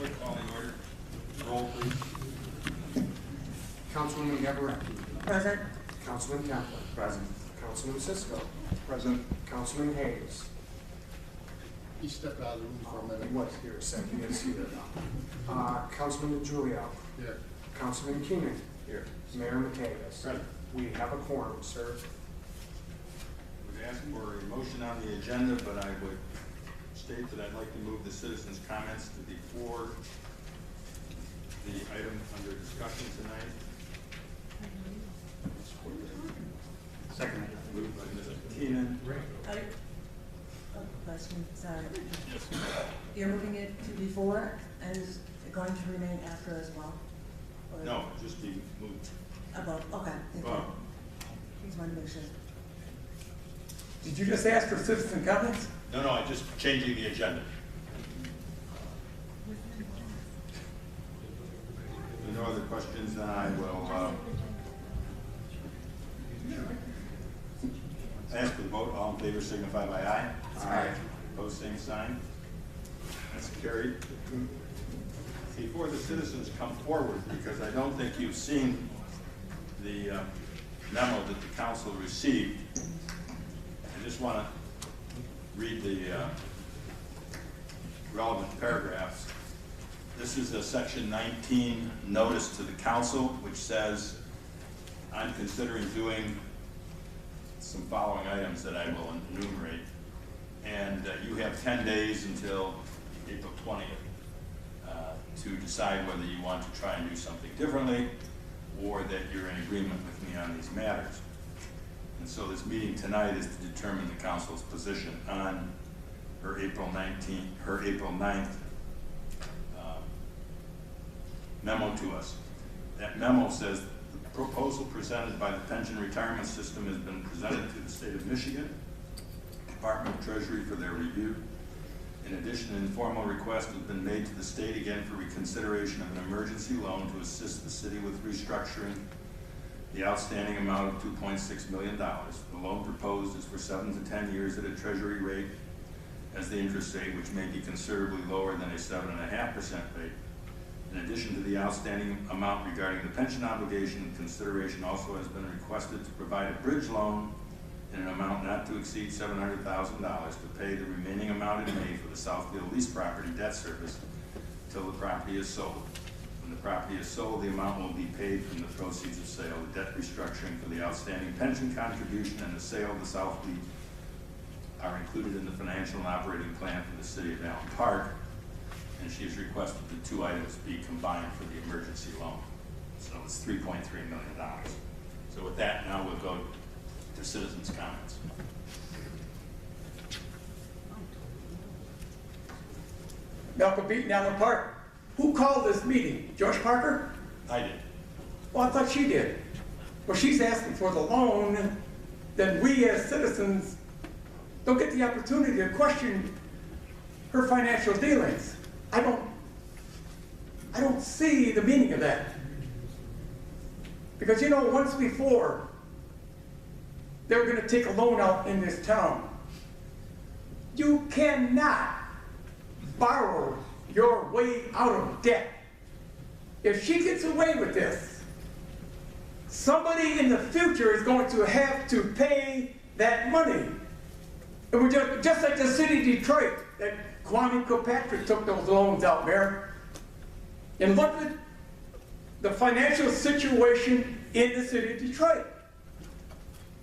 Clerk, calling order. Roll, please. Councilwoman Gabrielle. Present. Councilman Kaplan. Present. Councilman Cisco. Present. Councilman Hayes. He stepped out of the room for a He minute. was here a second, he is here now. Councilman De Julio. Here. Councilman Keenan. Here. Mayor Mateus. Present. We have a quorum, sir. Would ask for a motion on the agenda, but I would state that I'd like to move the citizens' comments to before the item under discussion tonight. Second. Moved by Mr. Keenan. Question, sorry. You're moving it to before and is it going to remain after as well? Or No, just be moved. Above, okay. Above. Just wanted to make sure. Did you just ask for citizen comments? No, I'm just changing the agenda. If there are no other questions, then I will ask for the vote. All in favor signify by aye. Aye. Opposed, same sign. That's carried. Before the citizens come forward, because I don't think you've seen the memo that the council received, I just want to read the relevant paragraphs. This is a section 19 notice to the council, which says, I'm considering doing some following items that I will enumerate. And you have 10 days until April 20th to decide whether you want to try and do something differently or that you're in agreement with me on these matters. And so this meeting tonight is to determine the council's position on her April 9th memo to us. That memo says the proposal presented by the pension retirement system has been presented to the state of Michigan, Department of Treasury for their review. In addition, an informal request has been made to the state again for reconsideration of an emergency loan to assist the city with restructuring the outstanding amount of $2.6 million. The loan proposed is for 7 to 10 years at a treasury rate as the interest rate, which may be considerably lower than a 7.5% rate. In addition to the outstanding amount regarding the pension obligation, consideration also has been requested to provide a bridge loan in an amount not to exceed $700,000 to pay the remaining amount in May for the Southfield lease property debt service until the property is sold. When the property is sold, the amount will be paid from the proceeds of sale. The debt restructuring for the outstanding pension contribution and the sale of the South Fleet are included in the financial and operating plan for the city of Allen Park, and she has requested the two items be combined for the emergency loan. So it's $3.3 million. So with that, now we'll go to citizens' comments. Malcolm Beaton, Allen Park. Who called this meeting? Josh Parker? I did. Well, I thought she did. Well, she's asking for the loan, then we as citizens don't get the opportunity to question her financial dealings. I don't see the meaning of that. Because, you know, once before, they were going to take a loan out in this town. You cannot borrow your way out of debt. If she gets away with this, somebody in the future is going to have to pay that money. And we're just like the city of Detroit, that Kwame Kilpatrick took those loans out there. And look at the financial situation in the city of Detroit.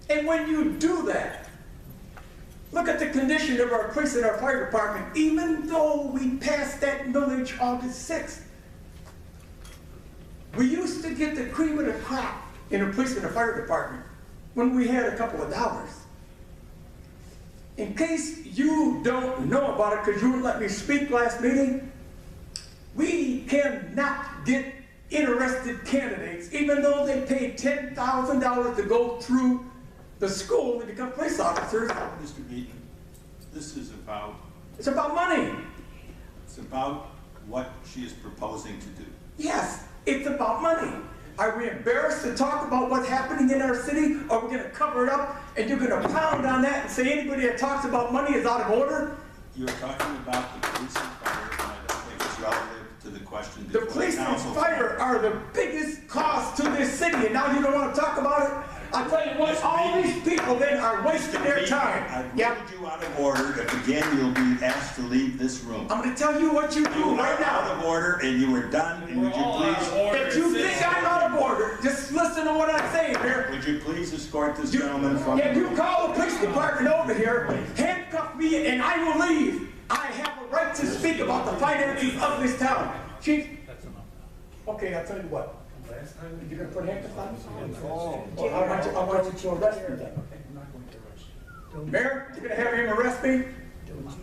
And when you do that, look at the condition of our police and our fire department. Even though we passed that millage August 6th, we used to get the cream of the crop in the police and the fire department when we had a couple of dollars. In case you don't know about it, because you wouldn't let me speak last meeting, we cannot get interested candidates, even though they paid $10,000 to go through the school to become police officers. Mr. Beaton, this is about, It's about money. it's about what she is proposing to do. Yes, it's about money. Are we embarrassed to talk about what's happening in our city? Are we going to cover it up and you're going to pound on that and say anybody that talks about money is out of order? You're talking about the police and fire, and I don't think it's relative to to the question The before police and council. fire are the biggest cost to this city, and now you don't want to talk about it? I tell you what, all these people then are wasting their time. I've Yep. ruled you out of order. If again, you'll be asked to leave this room. I'm gonna tell you what you You do are right out now. of order, and you are done, and would you please, If you think I'm out of order, just listen to what I'm saying here. would you please escort this gentleman from the If you room? call the police department over here, handcuff me, and I will leave. I have a right to speak about the finances of this town. Chief? Okay, I'll tell you what. You're gonna put handcuffs on me? Oh, I want you to arrest me then. Mayor, you're gonna have him arrest me?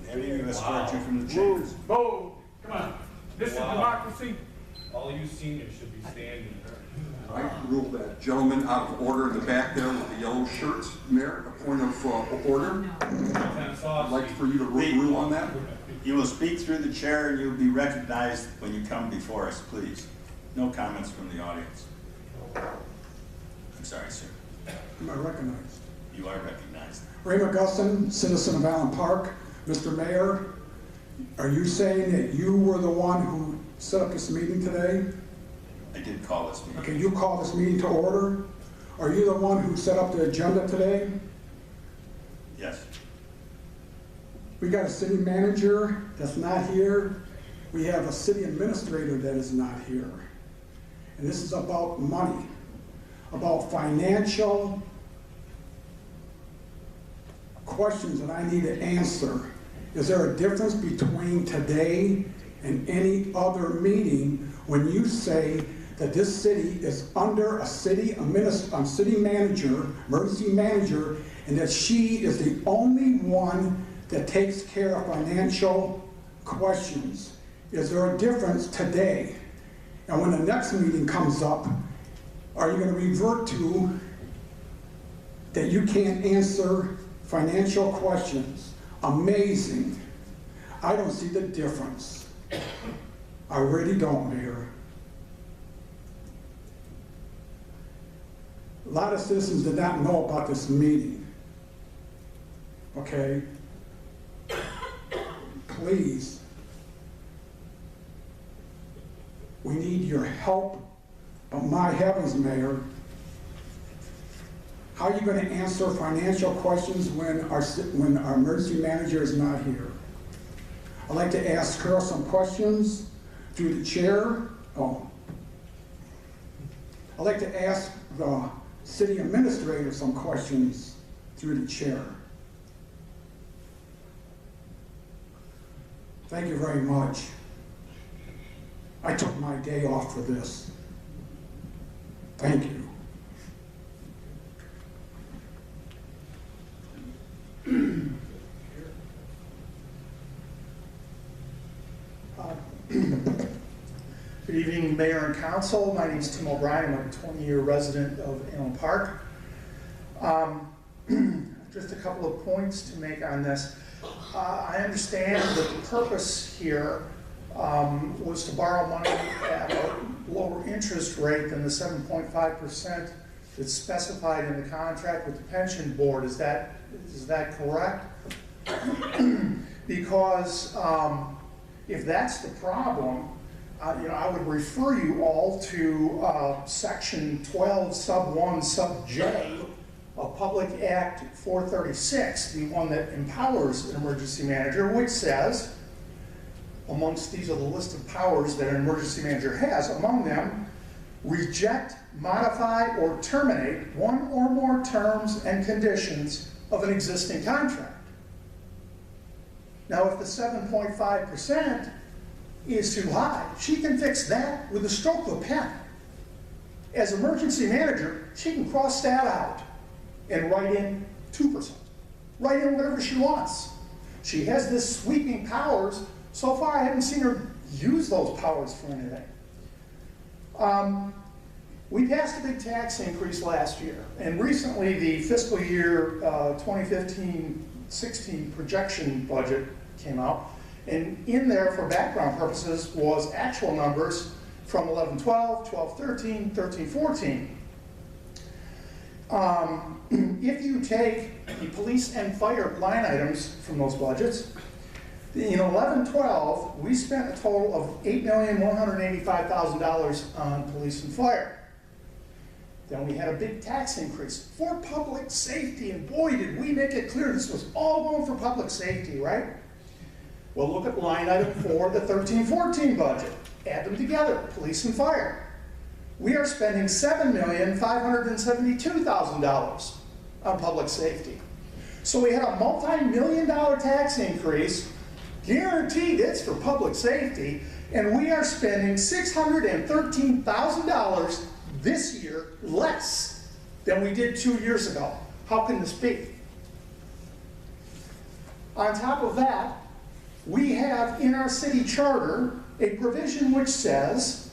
Having you escort you from the chambers. Whoa, come on. This is democracy. All you seniors should be standing. I rule that gentleman out of order in the back there with the yellow shirts. Mayor, a point of order. I'd like for you to rule on that. You will speak through the chair, and you'll be recognized when you come before us, please. No comments from the audience. I'm sorry, sir. Am I recognized? You are recognized. Raymond Gutierrez, citizen of Allen Park. Mr. Mayor, are you saying that you were the one who set up this meeting today? I did call this meeting. Okay, you called this meeting to order? Are you the one who set up the agenda today? Yes. We got a city manager that's not here. We have a city administrator that is not here. And this is about money, about financial questions that I need to answer. Is there a difference between today and any other meeting when you say that this city is under a city manager, emergency manager, and that she is the only one that takes care of financial questions? Is there a difference today? And when the next meeting comes up, are you going to revert to that you can't answer financial questions? Amazing. I don't see the difference. I really don't, Mayor. A lot of citizens did not know about this meeting. Okay? Please. We need your help. But my heavens, Mayor, how are you going to answer financial questions when our emergency manager is not here? I'd like to ask her some questions through the chair. Oh. I'd like to ask the city administrator some questions through the chair. Thank you very much. I took my day off for this. Thank you. Good evening, Mayor and Council. My name is Tim O'Brien. I'm a 20-year resident of Allen Park. Just a couple of points to make on this. I understand that the purpose here was to borrow money at a lower interest rate than the 7.5% that's specified in the contract with the pension board. Is that correct? Because if that's the problem, I would refer you all to section 12 sub 1 sub J of Public Act 436, the one that empowers an emergency manager, which says, amongst these are the list of powers that an emergency manager has, among them, reject, modify, or terminate one or more terms and conditions of an existing contract. Now, if the 7.5% is too high, she can fix that with a stroke of a pen. As emergency manager, she can cross that out and write in 2%. Write in whatever she wants. She has this sweeping powers. So far, I haven't seen her use those powers for anything. We passed a big tax increase last year, and recently the fiscal year 2015-16 projection budget came out, and in there, for background purposes, was actual numbers from 11-12, 12-13, 13-14. If you take the police and fire line items from those budgets, In 11-12, we spent a total of $8,185,000 on police and fire. Then we had a big tax increase for public safety, and boy, did we make it clear this was all going for public safety, right? Well, look at line item 4, the 13-14 budget. Add them together, police and fire. We are spending $7,572,000 on public safety. So we had a multi-million-dollar tax increase, guaranteed it's for public safety, and we are spending $613,000 this year less than we did 2 years ago. How can this be? On top of that, we have in our city charter a provision which says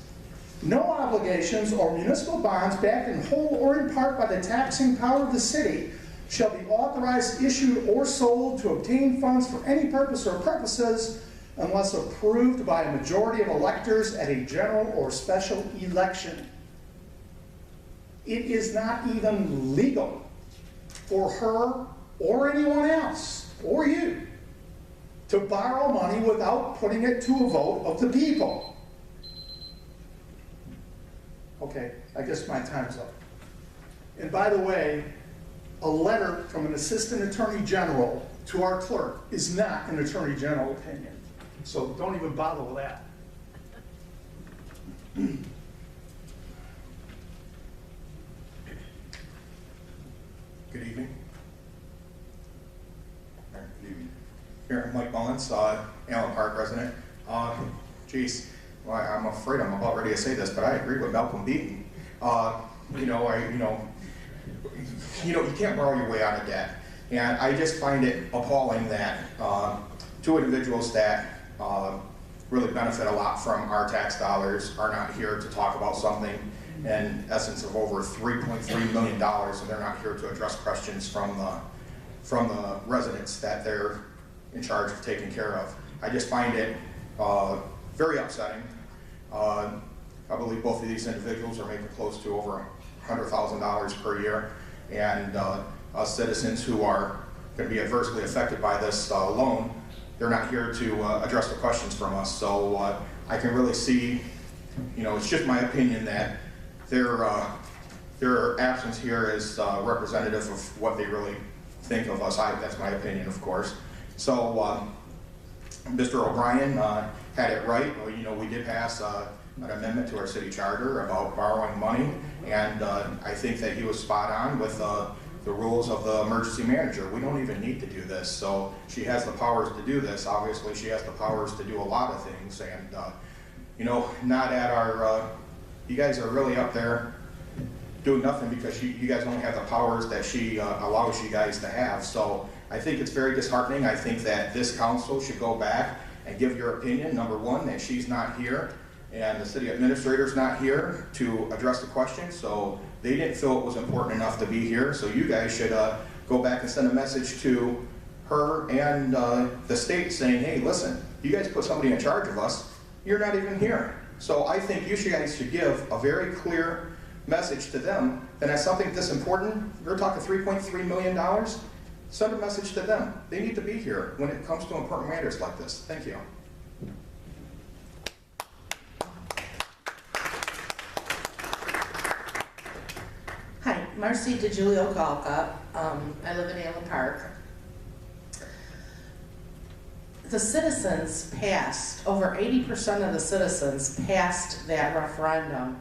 no obligations or municipal bonds backed in whole or in part by the taxing power of the city shall be authorized, issued, or sold to obtain funds for any purpose or purposes unless approved by a majority of electors at a general or special election. It is not even legal for her or anyone else, or you, to borrow money without putting it to a vote of the people. Okay, I guess my time's up. And by the way, a letter from an assistant attorney general to our clerk is not an attorney general opinion. So don't even bother with that. Good evening. Good evening. Here, Mike Mullins, Allen Park resident. Geez, well, I'm afraid I'm about ready to say this, but I agree with Malcolm Beaton. You can't borrow your way out of debt. And I just find it appalling that two individuals that really benefit a lot from our tax dollars are not here to talk about something in essence of over $3.3 million, and they're not here to address questions from the residents that they're in charge of taking care of. I just find it very upsetting. I believe both of these individuals are making close to over $100,000 per year, and us citizens who are going to be adversely affected by this loan, they're not here to address the questions from us. So I can really see, it's just my opinion that their absence here is representative of what they really think of us. That's my opinion, of course. So Mr. O'Brien had it right. We did pass an amendment to our city charter about borrowing money, and I think that he was spot on with the rules of the emergency manager. We don't even need to do this. So she has the powers to do this. Obviously, she has the powers to do a lot of things, and not at our. You guys are really up there doing nothing because you guys don't have the powers that she allows you guys to have. So I think it's very disheartening. I think that this council should go back and give your opinion. Number one, that she's not here and the city administrator's not here to address the question. So they didn't feel it was important enough to be here. So you guys should go back and send a message to her and the state saying, hey, listen, you guys put somebody in charge of us. You're not even here. So I think you guys should give a very clear message to them that as something this important, we're talking $3.3 million, send a message to them. They need to be here when it comes to important matters like this. Thank you. Hi, Marcy De Julio. I live in Allen Park. The citizens passed, over 80% of the citizens passed that referendum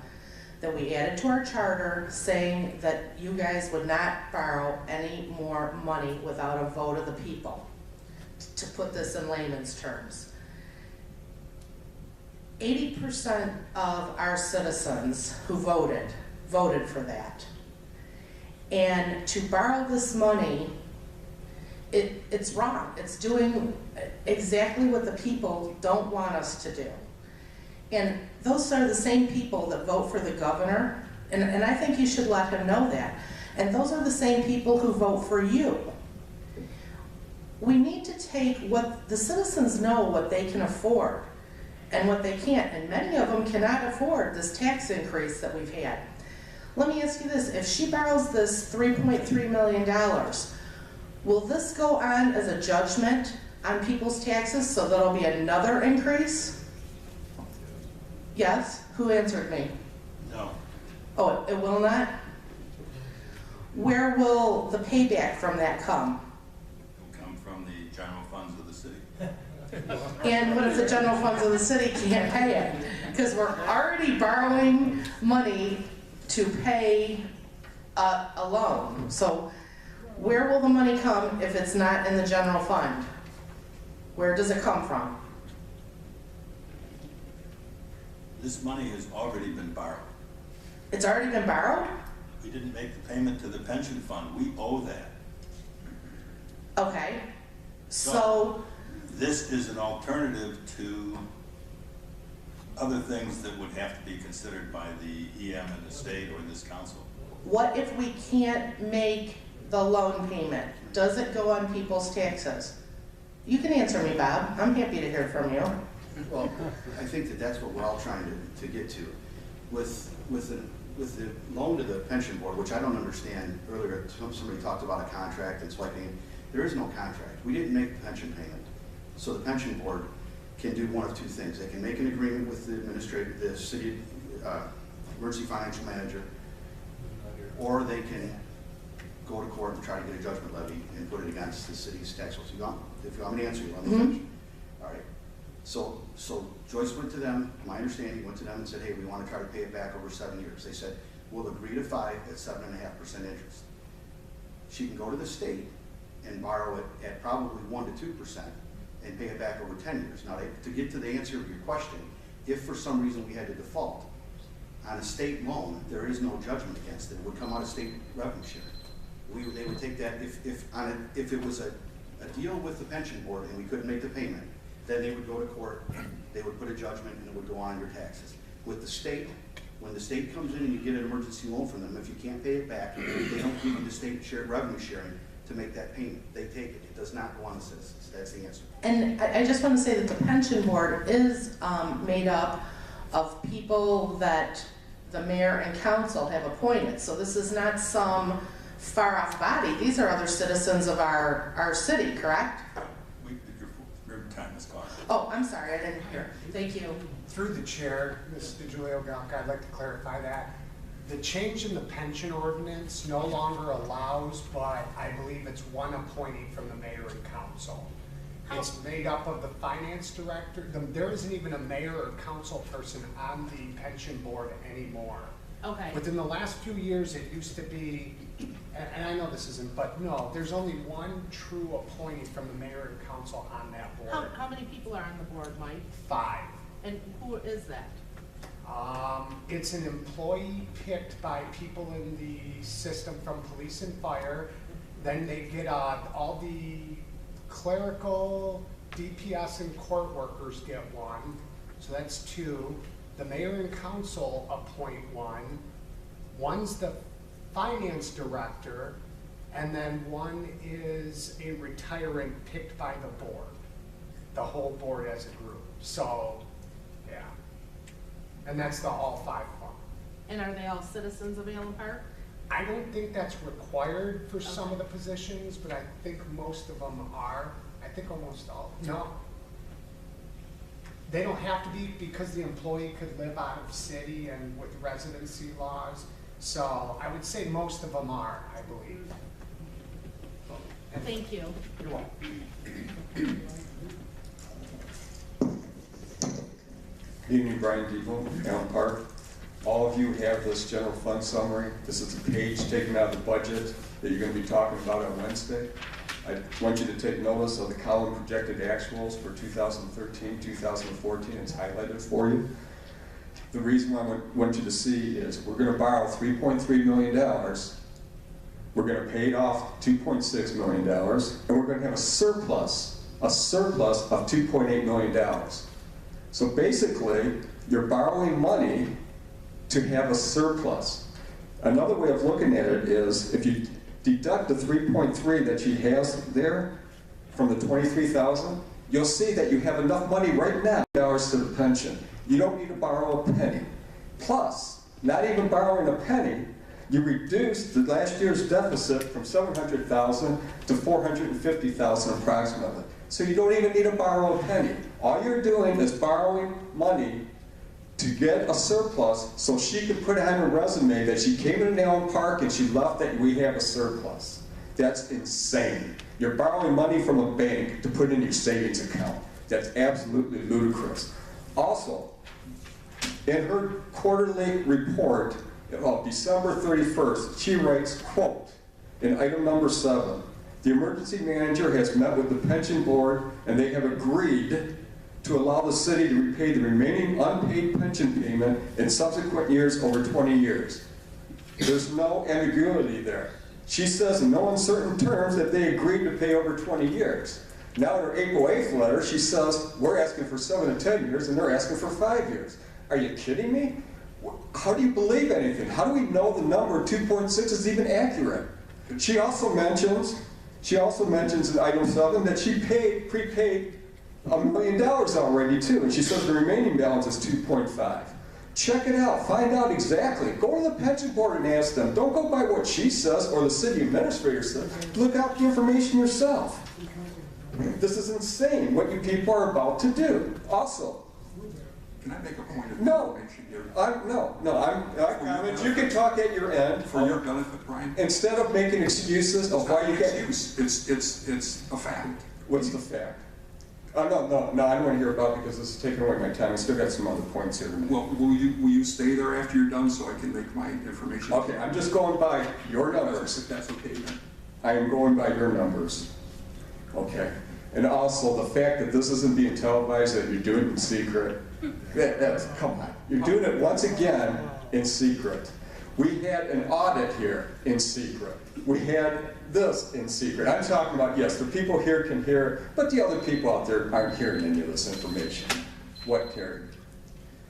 that we added to our charter saying that you guys would not borrow any more money without a vote of the people, to put this in layman's terms. 80% of our citizens who voted for that. And to borrow this money, it's wrong. It's doing exactly what the people don't want us to do. And those are the same people that vote for the governor, and I think you should let him know that. And those are the same people who vote for you. We need to take what the citizens know what they can afford and what they can't, and many of them cannot afford this tax increase that we've had. Let me ask you this, if she borrows this $3.3 million, will this go on as a judgment on people's taxes, so there'll be another increase? Yes? Who answered me? No. Oh, it will not? Where will the payback from that come? It'll come from the general funds of the city. And what if the general funds of the city can't pay it? Because we're already borrowing money to pay a loan. So where will the money come if it's not in the general fund? Where does it come from? This money has already been borrowed. It's already been borrowed? We didn't make the payment to the pension fund. We owe that. Okay. So, This is an alternative to other things that would have to be considered by the EM and the state or this council. what if we can't make the loan payment? Does it go on people's taxes? You can answer me, Bob. I'm happy to hear from you. Well, I think that that's what we're all trying to get to. With the loan to the pension board, which I don't understand, earlier somebody talked about a contract and swiping. There is no contract. We didn't make the pension payment. So the pension board can do one of two things. They can make an agreement with the administrator, the city emergency financial manager, or they can go to court and try to get a judgment levy and put it against the city's tax rolls. If you want me to answer, you want me to finish? All right. So Joyce went to them, my understanding, went to them and said, hey, we want to try to pay it back over 7 years. They said, we'll agree to 5 at 7.5% interest. She can go to the state and borrow it at probably 1 to 2% and pay it back over 10 years. Now, to get to the answer of your question, if for some reason we had to default on a state loan, there is no judgment against it. It would come out of state revenue sharing. They would take that, if it was a deal with the pension board and we couldn't make the payment, then they would go to court, they would put a judgment, and it would go on your taxes. With the state, when the state comes in and you get an emergency loan from them, if you can't pay it back, they don't give you the state revenue sharing to make that payment. They take it. It does not go on the citizens. That's the answer. And I just want to say that the pension board is made up of people that the mayor and council have appointed. So this is not some far-off body. These are other citizens of our city, correct? Your time is gone. Oh, I'm sorry, I didn't hear. Thank you. Through the chair, Ms. De Julio, I'd like to clarify that. The change in the pension ordinance no longer allows, but I believe it's one appointee from the mayor and council. It's made up of the finance director. There isn't even a mayor or council person on the pension board anymore. Okay. Within the last few years, it used to be, and I know this isn't, but no, there's only one true appointee from the mayor and council on that board. How many people are on the board, Mike? 5. And who is that? It's an employee picked by people in the system from police and fire. Then they get all the clerical, DPS, and court workers get 1. So that's 2. The mayor and council appoint 1. One's the finance director, and then 1 is a retirant picked by the board, the whole board as a group. So, yeah. And that's the all 5 of them. And are they all citizens of Allen Park? I don't think that's required for some of the positions, but I think most of them are. I think almost all. No. They don't have to be, because the employee could live out of city and with residency laws. So I would say most of them are, I believe. Thank you. You're welcome. Good evening, Brian Depot, Allen Park. All of you have this general fund summary. This is a page taken out of the budget that you're going to be talking about on Wednesday. I want you to take notice of the column projected actuals for 2013, 2014. It's highlighted for you. The reason I want you to see is we're going to borrow $3.3 million. We're going to pay off $2.6 million, and we're going to have a surplus of $2.8 million. So basically, you're borrowing money to have a surplus. Another way of looking at it is if you deduct the 3.3 that she has there from the 23,000, you'll see that you have enough money right now to the pension. You don't need to borrow a penny. Plus, not even borrowing a penny, you reduce the last year's deficit from 700,000 to 450,000 approximately. So you don't even need to borrow a penny. All you're doing is borrowing money to get a surplus so she could put on her resume that she came into Allen Park and she left that we have a surplus. That's insane. You're borrowing money from a bank to put in your savings account. That's absolutely ludicrous. Also, in her quarterly report of December 31st, she writes, quote, in item number 7, the emergency manager has met with the pension board and they have agreed to allow the city to repay the remaining unpaid pension payment in subsequent years over 20 years. There's no ambiguity there. She says in no uncertain terms that they agreed to pay over 20 years. Now in her April 8th letter, she says, we're asking for 7 to 10 years and they're asking for 5 years. Are you kidding me? How do you believe anything? How do we know the number 2.6 is even accurate? She also mentions in item 7 that she prepaid $1 million already too, and she says the remaining balance is 2.5. Check it out, find out exactly. Go to the pension board and ask them. Don't go by what she says or the city administrator says. Look out the information yourself. This is insane what you people are about to do. Also, Can I make a point of no, information here? you can talk at your end. For your benefit, Brian? Instead of making excuses of why you get... It's a fact. What's the fact? No, I don't want to hear about it because this is taking away my time. I still got some other points here to make. Well, will you stay there after you're done so I can make my information? Okay, I'm just going by your numbers. If that's okay, then. I am going by your numbers. Okay. And also the fact that this isn't being televised, that you're doing it in secret. Come on. You're doing it once again in secret. We had an audit here in secret. We had this in secret. I'm talking about, yes, the people here can hear, but the other people out there aren't hearing any of this information. What, Terry?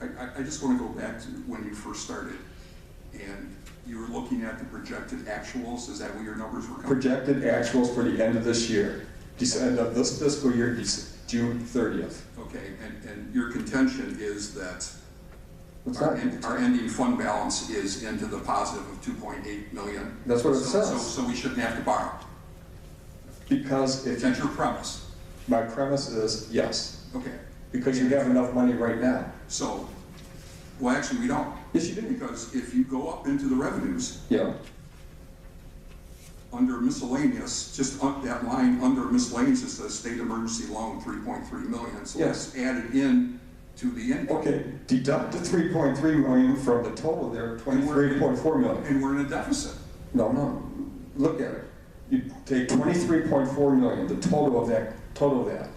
I just want to go back to when you first started, and you were looking at the projected actuals. Is that what your numbers were coming? Projected actuals for the end of this year. End of this fiscal year, June 30th. Okay, and your contention is that What's our ending fund balance is into the positive of 2.8 million. That's what it says. So we shouldn't have to borrow. Because if That's your premise. My premise is yes. Okay. Because you have enough money right now. So, well, actually, we don't. Yes, you do. Because if you go up into the revenues, Yeah. under miscellaneous, just up that line under miscellaneous, it says state emergency loan 3.3 million. So Yes. that's added in to the income. Okay, deduct the 3.3 million from the total there, 23.4 million. And we're in a deficit. No, look at it. You take 23.4 million, the total of that.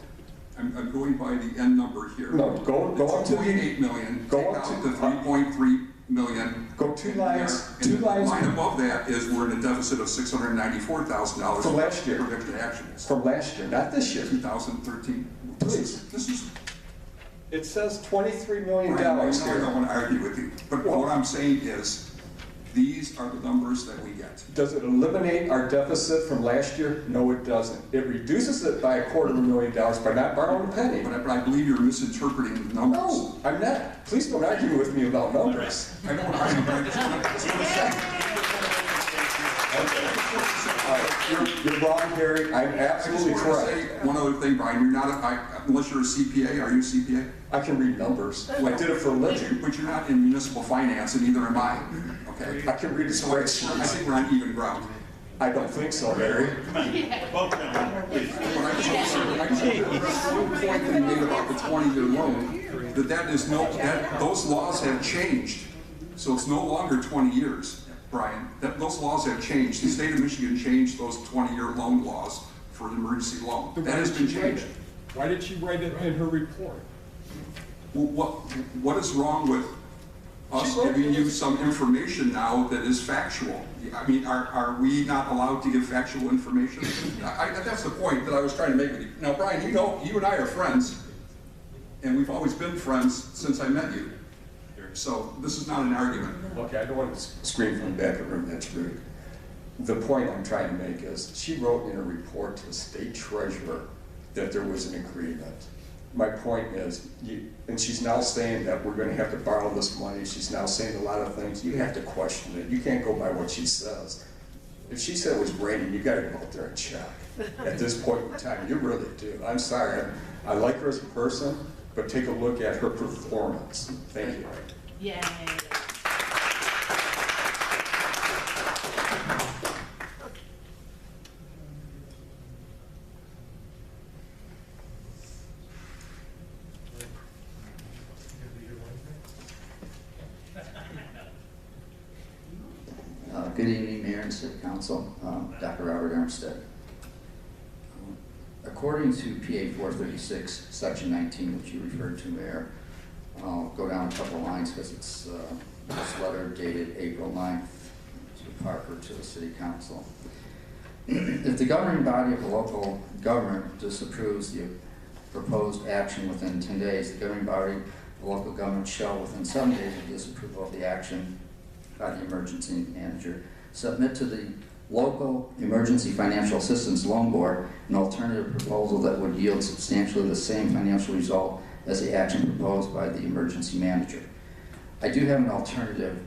I'm going by the end number here. No, go up to the 2.8 million, go take up out to- the 3.3 million. Go two lines, And two lines. The line above that is we're in a deficit of $694,000. From last year. Projected actuals. From last year, not this year. 2013. Please. This is, It says $23 million I know I here. don't want to argue with you, but what I'm saying is, these are the numbers that we get. Does it eliminate our deficit from last year? No, it doesn't. It reduces it by $250,000 by not borrowing a penny. But I believe you're misinterpreting the numbers. No, I'm not. Please don't argue with me about numbers. I don't argue, but I just want to You're wrong, Harry. I'm absolutely correct. One other thing, Brian, you're not, unless you're a CPA, are you a CPA? I can read numbers. I did it for a living. But you're not in municipal finance, and neither am I, okay? I can read a So I spreadsheet. think we're on even ground. I don't think so, Harry. But I just one point that you made about the 20-year loan, that is those laws have changed. So it's no longer 20 years, Brian. Those laws have changed. The state of Michigan changed those 20-year loan laws for an emergency loan. That has been changed. Why did she write it in her report? Well, what is wrong with us giving you some information now that is factual? I mean, are we not allowed to give factual information? That's the point that I was trying to make with you. Now, Brian, you know, you and I are friends, and we've always been friends since I met you. So this is not an argument. Okay, I don't want to scream from the back of the room. That's rude. The point I'm trying to make is she wrote in her report to the state treasurer that there was an agreement. My point is, and she's now saying that we're going to have to borrow this money. She's now saying a lot of things. You have to question it. You can't go by what she says. If she said it was raining, you got to go out there and check. at this point in time. You really do. I'm sorry. I like her as a person, but take a look at her performance. Thank you. Yay. Good evening, Mayor and City Council. Dr. Robert Armstead. According to PA 436, Section 19, which you referred to, Mayor, I'll go down a couple lines because it's this letter dated April 9th to Parker to the City Council. If the governing body of a local government disapproves the proposed action within 10 days, the governing body of the local government shall, within 7 days of disapproval of the action by the emergency manager, submit to the local emergency financial assistance loan board an alternative proposal that would yield substantially the same financial result as the action proposed by the emergency manager. I do have an alternative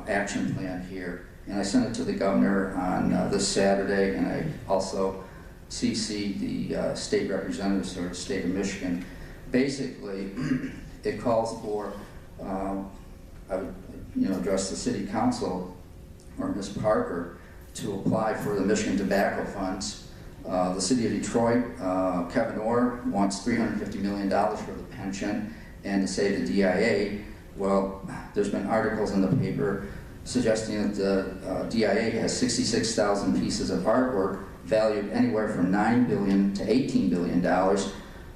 action plan here, and I sent it to the governor on this Saturday, and I also CC'd the state representatives for the state of Michigan. Basically, it calls for, I would address the City Council or Ms. Parker to apply for the Michigan Tobacco Funds. The City of Detroit, Kevin Orr wants $350 million for the pension and to save the DIA. Well, there's been articles in the paper suggesting that the DIA has 66,000 pieces of artwork valued anywhere from $9 billion to $18 billion.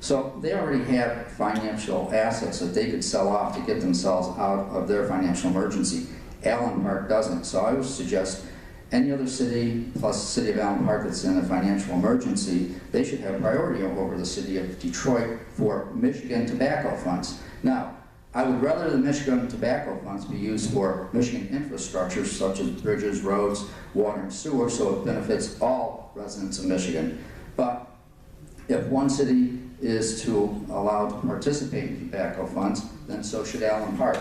So they already have financial assets that they could sell off to get themselves out of their financial emergency. Allen Park doesn't. So I would suggest any other city plus the City of Allen Park that's in a financial emergency, they should have priority over the City of Detroit for Michigan tobacco funds. Now, I would rather the Michigan tobacco funds be used for Michigan infrastructure such as bridges, roads, water, and sewer, so it benefits all residents of Michigan. But if one city is to allow to participate in tobacco funds, then so should Allen Park.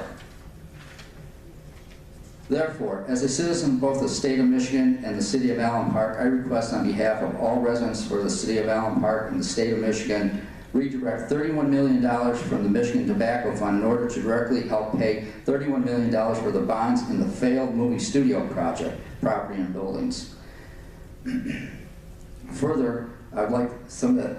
Therefore, as a citizen of both the state of Michigan and the City of Allen Park, I request on behalf of all residents for the City of Allen Park and the state of Michigan, redirect $31 million from the Michigan Tobacco Fund in order to directly help pay $31 million for the bonds in the failed movie studio project, property and buildings. Further, I'd like some of that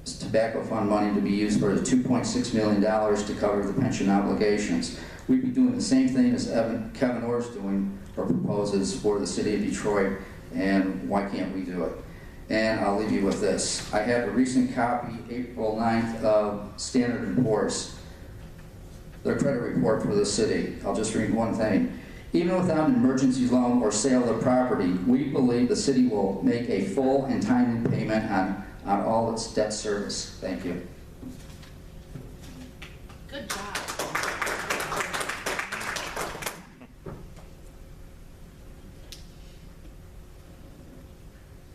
tobacco fund money to be used for the $2.6 million to cover the pension obligations. We'd be doing the same thing as Kevin Orr's doing or proposes for the City of Detroit, and why can't we do it? And I'll leave you with this. I have a recent copy, April 9th, of Standard & Poor's, their credit report for the city. I'll just read one thing. Even without an emergency loan or sale of the property, we believe the city will make a full and timely payment on all its debt service. Thank you. Good job.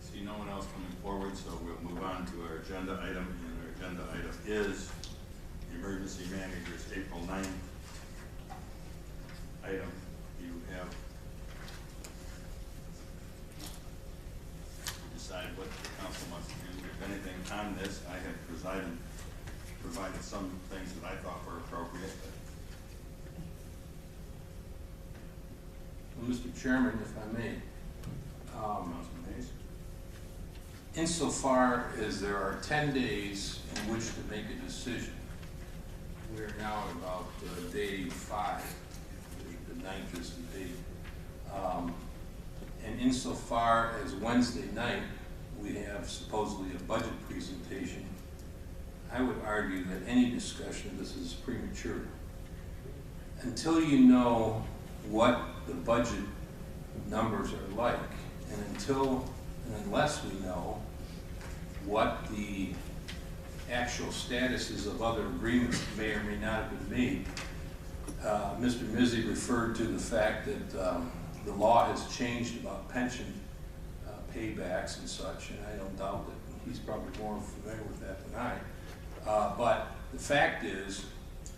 See no one else coming forward, so we'll move on to our agenda item, and our agenda item is the emergency manager's April 9th item. You have to decide what the council wants to do. If anything on this, I have provided some things that I thought were appropriate. Well, Mr. Chairman, if I may, Councilman Hayes. insofar as there are 10 days in which to make a decision, we're now at about day 5, the 9th is the date, and insofar as Wednesday night we have supposedly a budget presentation, I would argue that any discussion of this is premature. Until you know what the budget numbers are like, and unless we know what the actual status is of other agreements that may or may not have been made. Mr. Mizzi referred to the fact that the law has changed about pension paybacks and such, and I don't doubt that he's probably more familiar with that than I. But the fact is,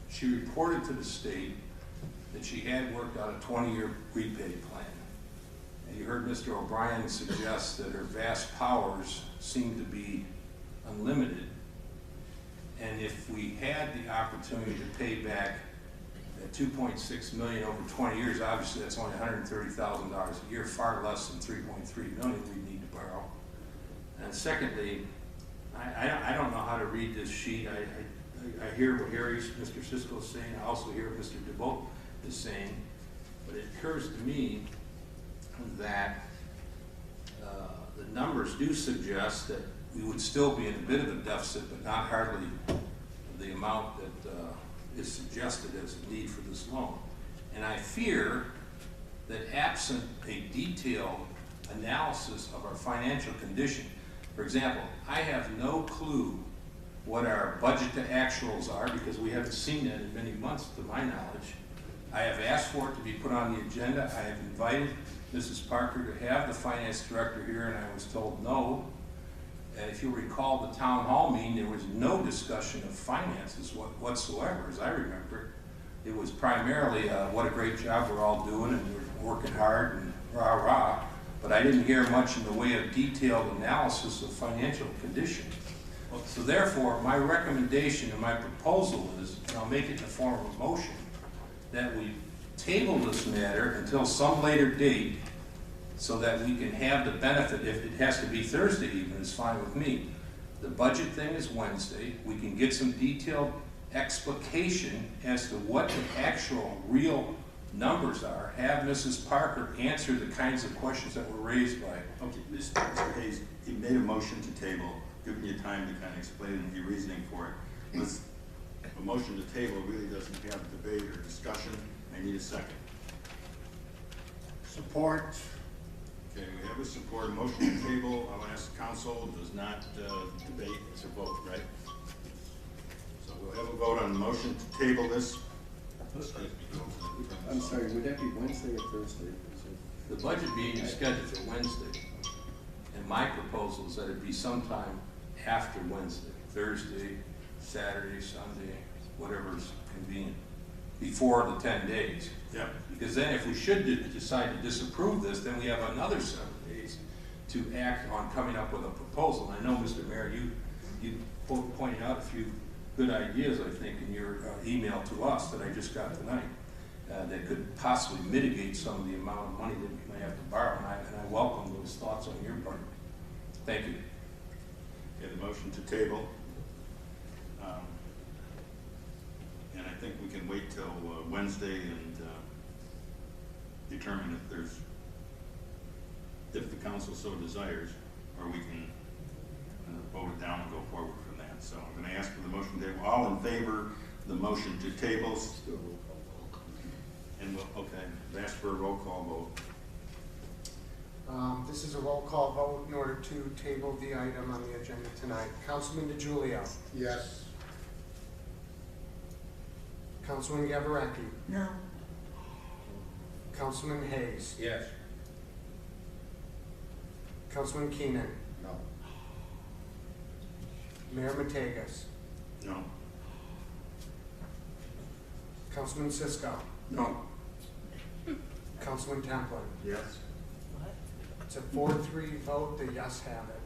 she reported to the state that she had worked out a 20-year prepaid plan. And you heard Mr. O'Brien suggest that her vast powers seem to be unlimited. And if we had the opportunity to pay back that 2.6 million over 20 years, obviously that's only $130,000 a year, far less than 3.3 million we need to borrow. And secondly, I don't know how to read this sheet. I hear what Mr. Cisco is saying. I also hear what Mr. DeVoe is saying. But it occurs to me that the numbers do suggest that we would still be in a bit of a deficit, but not hardly the amount that is suggested as a need for this loan. And I fear that absent a detailed analysis of our financial condition, for example, I have no clue what our budget to actuals are because we haven't seen that in many months to my knowledge. I have asked for it to be put on the agenda. I have invited Mrs. Parker to have the finance director here, and I was told no. And if you recall the town hall meeting, there was no discussion of finances whatsoever, as I remember. It was primarily what a great job we're all doing and we're working hard and rah-rah. But I didn't hear much in the way of detailed analysis of financial condition. So therefore, my recommendation and my proposal is, and I'll make it in the form of a motion, that we table this matter until some later date so that we can have the benefit. If it has to be Thursday even, it's fine with me. The budget thing is Wednesday. We can get some detailed explication as to what the actual real numbers are. Have Mrs. Parker answer the kinds of questions that were raised by. Okay, Mr. Hayes, he made a motion to table, giving you time to kind of explain your reasoning for it. A motion to table really doesn't have debate or discussion. I need a second. Support. Okay, we have a support. A motion to table, I'll ask council, does not debate, it's a vote, right? So we'll have a vote on the motion to table this. I'm sorry, would that be Wednesday or Thursday? The budget meeting is scheduled for Wednesday. And my proposal is that it be sometime after Wednesday, Thursday, Saturday, Sunday, whatever's convenient, before the 10 days. Yeah. Because then if we should decide to disapprove this, then we have another 7 days to act on coming up with a proposal. And I know, Mr. Mayor, you pointed out a few good ideas, I think, in your email to us that I just got tonight that could possibly mitigate some of the amount of money that we may have to borrow. And I welcome those thoughts on your part. Thank you. Okay, the motion to table. And I think we can wait till Wednesday and determine if the council so desires, or we can vote it down and go forward from that. So I'm going to ask for the motion to table. All in favor of the motion to table? And we'll ask for a roll call vote. This is a roll call vote in order to table the item on the agenda tonight. Councilman De Julio. Yes. Councilman Gavarecki. No. Councilman Hayes. Yes. Councilman Keenan. No. Mayor Mategas. No. Councilman Cisco. No. Councilman Templin. Yes. It's a 4-3 vote, the yes have it,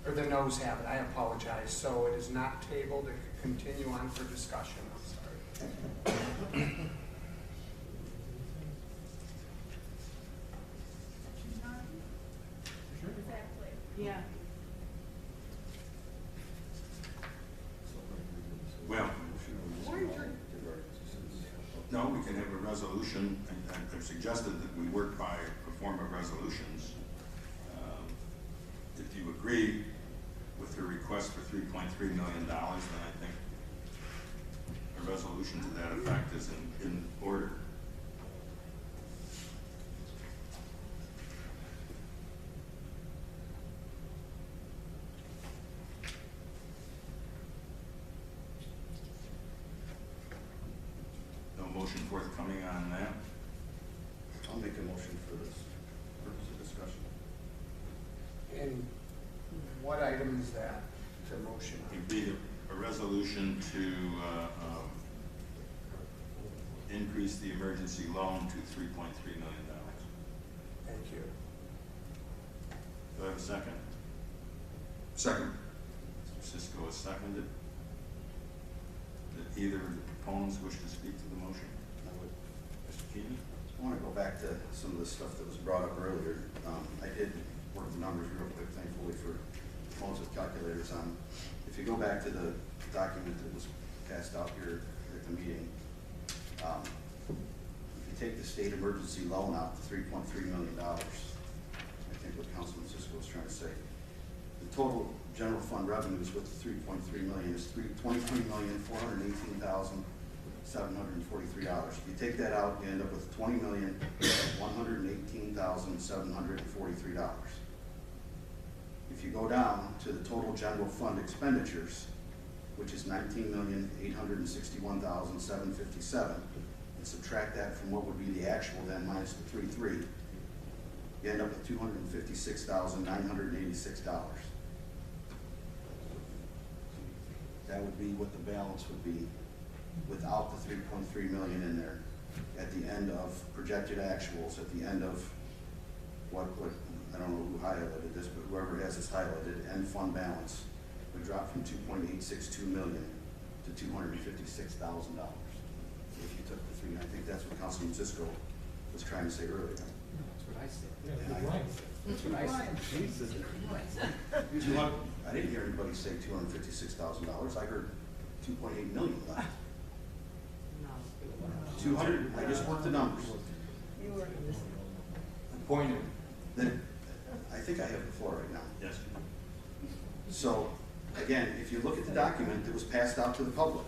or the noes have it, I apologize. So it is not tabled, it can continue on for discussion, I'm sorry. Yeah. Well, no, we can have a resolution. I've suggested that we work by a form of resolutions. If you agree with her request for $3.3 million, then I think a resolution to that effect is in order. No motion forthcoming on that. I'll make a motion for this purpose of discussion. And what item is that to motion on? It'd be a resolution to increase the emergency loan to $3.3 million. And you. Do I have a second? Second. Mr. Cisco has seconded. Did either of the proponents wish to speak to the motion? I would. Mr. Keenan? I want to go back to some of the stuff that was brought up earlier. I did work the numbers real quick, thankfully, for phones with calculators on. If you go back to the document that was passed out here at the meeting, if you take the state emergency loan out, the $3.3 million, I think what Councilman Cisco was trying to say, the total general fund revenues with the $3.3 million is $23,418,743. If you take that out, you end up with $20,118,743. If you go down to the total general fund expenditures, which is $19,861,757, and subtract that from what would be the actual then minus the 3.3, you end up with $256,986. That would be what the balance would be without the 3.3 million in there at the end of projected actuals, at the end of what I don't know who highlighted this, but whoever has this highlighted, end fund balance would drop from 2.862 million to $256,000. If you took the three, and I think that's what Councilman Cisco was trying to say earlier. That's what I said. That's what I said. I didn't hear anybody say $256,000. I heard 2.8 million left. 200. I just worked the numbers. Appointed. Then I think I have the floor right now. Yes. So again, if you look at the document that was passed out to the public,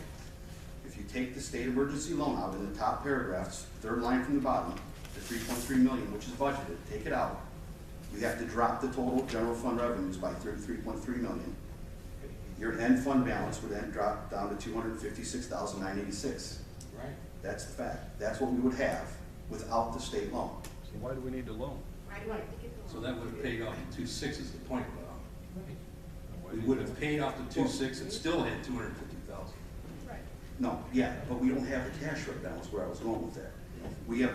if you take the state emergency loan out in the top paragraphs, third line from the bottom, the 3.3 million, which is budgeted, take it out. You have to drop the total general fund revenues by 3.3 million. Your end fund balance would then drop down to 256,986. Right. That's the fact. That's what we would have without the state loan. So why do we need the loan? So that would have paid off the 2.6 is the point, Bob. We would have paid off the 2.6 and still had 250,000. Right. No, yeah, but we don't have the cash right now, is where I was going with that. We have,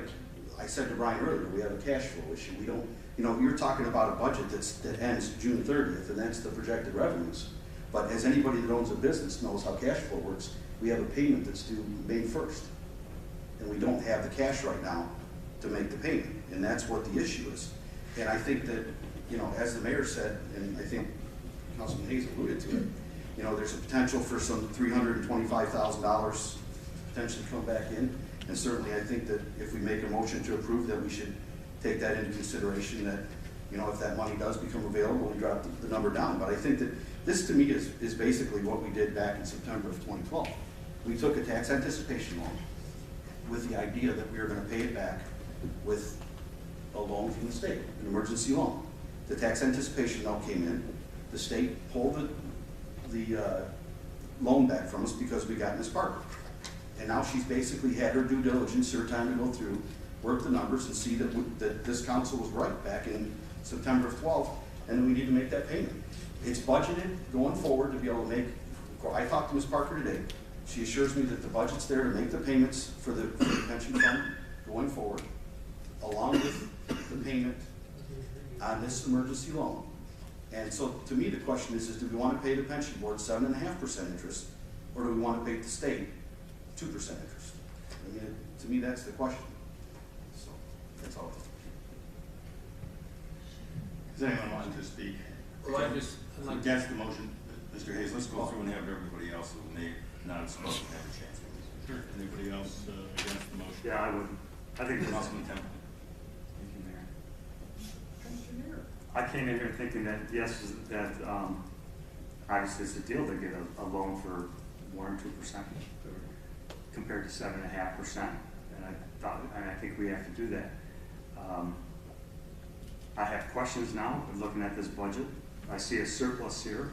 I said to Brian earlier, we have a cash flow issue. We don't, you know, you're talking about a budget that ends June 30th, and that's the projected revenues. But as anybody that owns a business knows how cash flow works, we have a payment that's due May 1st. And we don't have the cash right now to make the payment, and that's what the issue is. And I think that, you know, as the mayor said, and I think Councilman Hayes alluded to it, you know, there's a potential for some $325,000 potentially come back in. And certainly I think that if we make a motion to approve that, we should take that into consideration, that, you know, if that money does become available, we drop the number down. But I think that this to me is basically what we did back in September of 2012. We took a tax anticipation loan with the idea that we were going to pay it back with a loan from the state, an emergency loan. The tax anticipation note came in. The state pulled the loan back from us because we got Ms. Parker. And now she's basically had her due diligence, her time to go through, work the numbers, and see that this council was right back in September of 12, and we need to make that payment. It's budgeted going forward to be able to make, I talked to Ms. Parker today. She assures me that the budget's there to make the payments for the pension fund going forward, along with the payment on this emergency loan. And so to me, the question is do we want to pay the pension board 7.5% interest, or do we want to pay the state 2% interest? I mean, to me, that's the question. So that's all. Does anyone want to speak? Well, against the motion? Mr. Hayes, let's go through and have everybody else who may not have spoken have a chance. Sure. Anybody else against the motion? Yeah, I would. I think Councilman Temple. Thank you, Mayor. I came in here thinking that, yes, that obviously it's a deal to get a loan for 1 or 2% compared to 7.5%. And I think we have to do that. I have questions now, looking at this budget. I see a surplus here.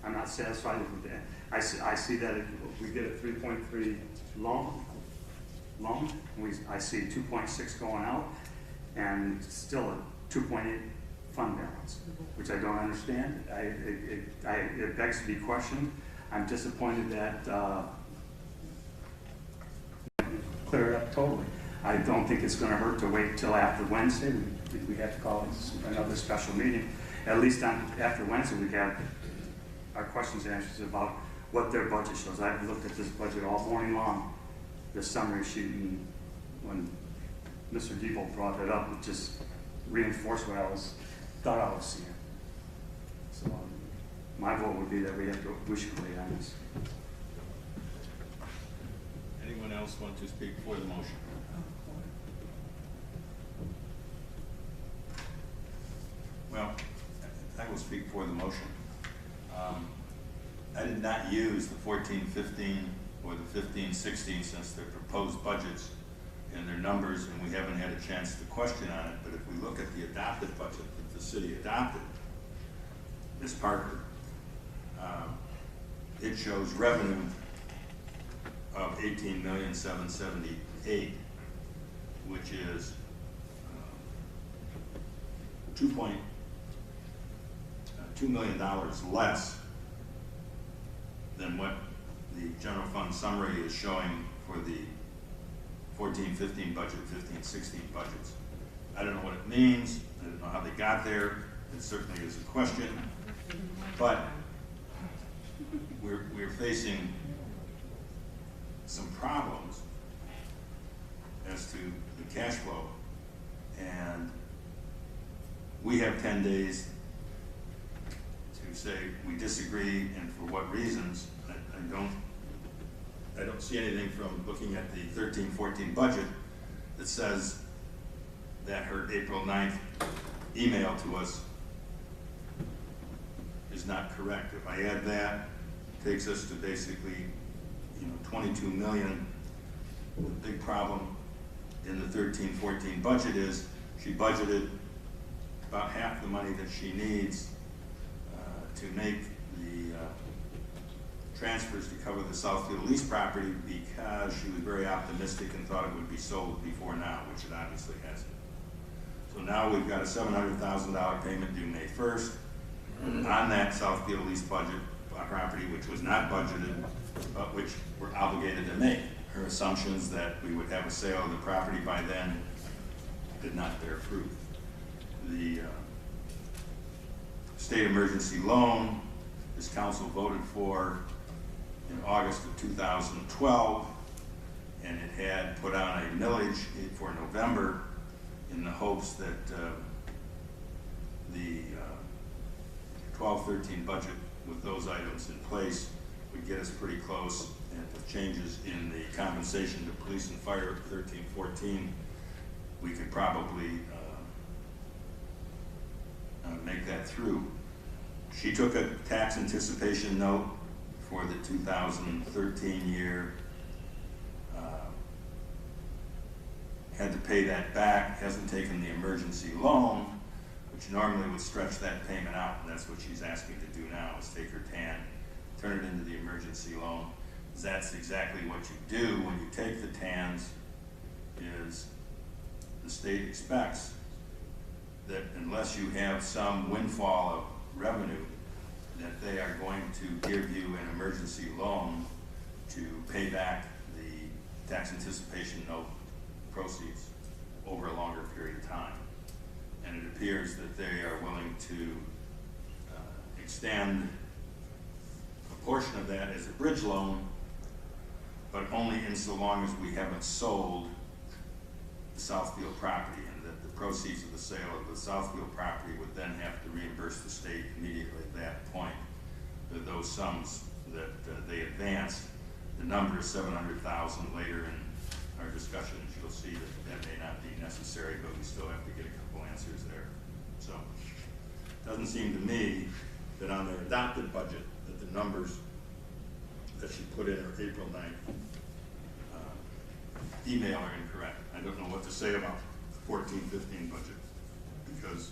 I'm not satisfied with that. I see that we get a 3.3 loan. I see 2.6 going out, and still a 2.8 fund balance, which I don't understand. It begs to be questioned. I'm disappointed that clear it up totally. I don't think it's gonna hurt to wait till after Wednesday. We have to call it another special meeting. At least after Wednesday, we have our questions and answers about what their budget shows. I've looked at this budget all morning long, the summary sheet, and when Mr. Debo brought it up, it just reinforced what I thought I was seeing. So my vote would be that we should wait on this. Anyone else want to speak for the motion? Well, I will speak for the motion. I did not use the 14-15 or the 15-16 since they're proposed budgets and their numbers, and we haven't had a chance to question on it. But if we look at the adopted budget that the city adopted, Ms. Parker, it shows revenue of $18,778,000, which is $2 million less than what the general fund summary is showing for the 14-15 budget, 15-16 budgets. I don't know what it means. I don't know how they got there. It certainly is a question. But we're facing some problems as to the cash flow. And we have 10 days to say we disagree and for what reasons. I don't see anything from looking at the 13-14 budget that says that her April 9th email to us is not correct. If I add that, it takes us to basically, 22 million. The big problem in the 13-14 budget is she budgeted about half the money that she needs to make the transfers to cover the Southfield lease property because she was very optimistic and thought it would be sold before now, which it obviously hasn't. So now we've got a $700,000 payment due May 1st on that Southfield lease budget property, which was not budgeted, but which we're obligated to make. Her assumptions that we would have a sale of the property by then did not bear fruit. The state emergency loan, this council voted for in August of 2012, and it had put on a millage for November in the hopes that the 12-13 budget with those items in place would get us pretty close, and with changes in the compensation to police and fire 13-14, we could probably make that through. She took a tax anticipation note for the 2013 year, had to pay that back, hasn't taken the emergency loan, which normally would stretch that payment out, and that's what she's asking to do now, is take her TAN, turn it into the emergency loan. That's exactly what you do when you take the TANs, is the state expects that unless you have some windfall of revenue, that they are going to give you an emergency loan to pay back the tax anticipation note proceeds over a longer period of time. And it appears that they are willing to extend a portion of that as a bridge loan, but only insofar as we haven't sold the Southfield property, and that the proceeds of the sale of the Southfield property would then have to reimburse the state immediately at that point. Those sums that they advanced, the number is $700,000. Later in our discussions, you'll see that that may not be necessary, but we still have to get a couple answers there. So it doesn't seem to me that on their adopted budget that the numbers that she put in her April 9th email are incorrect. I don't know what to say about the 14-15 budget because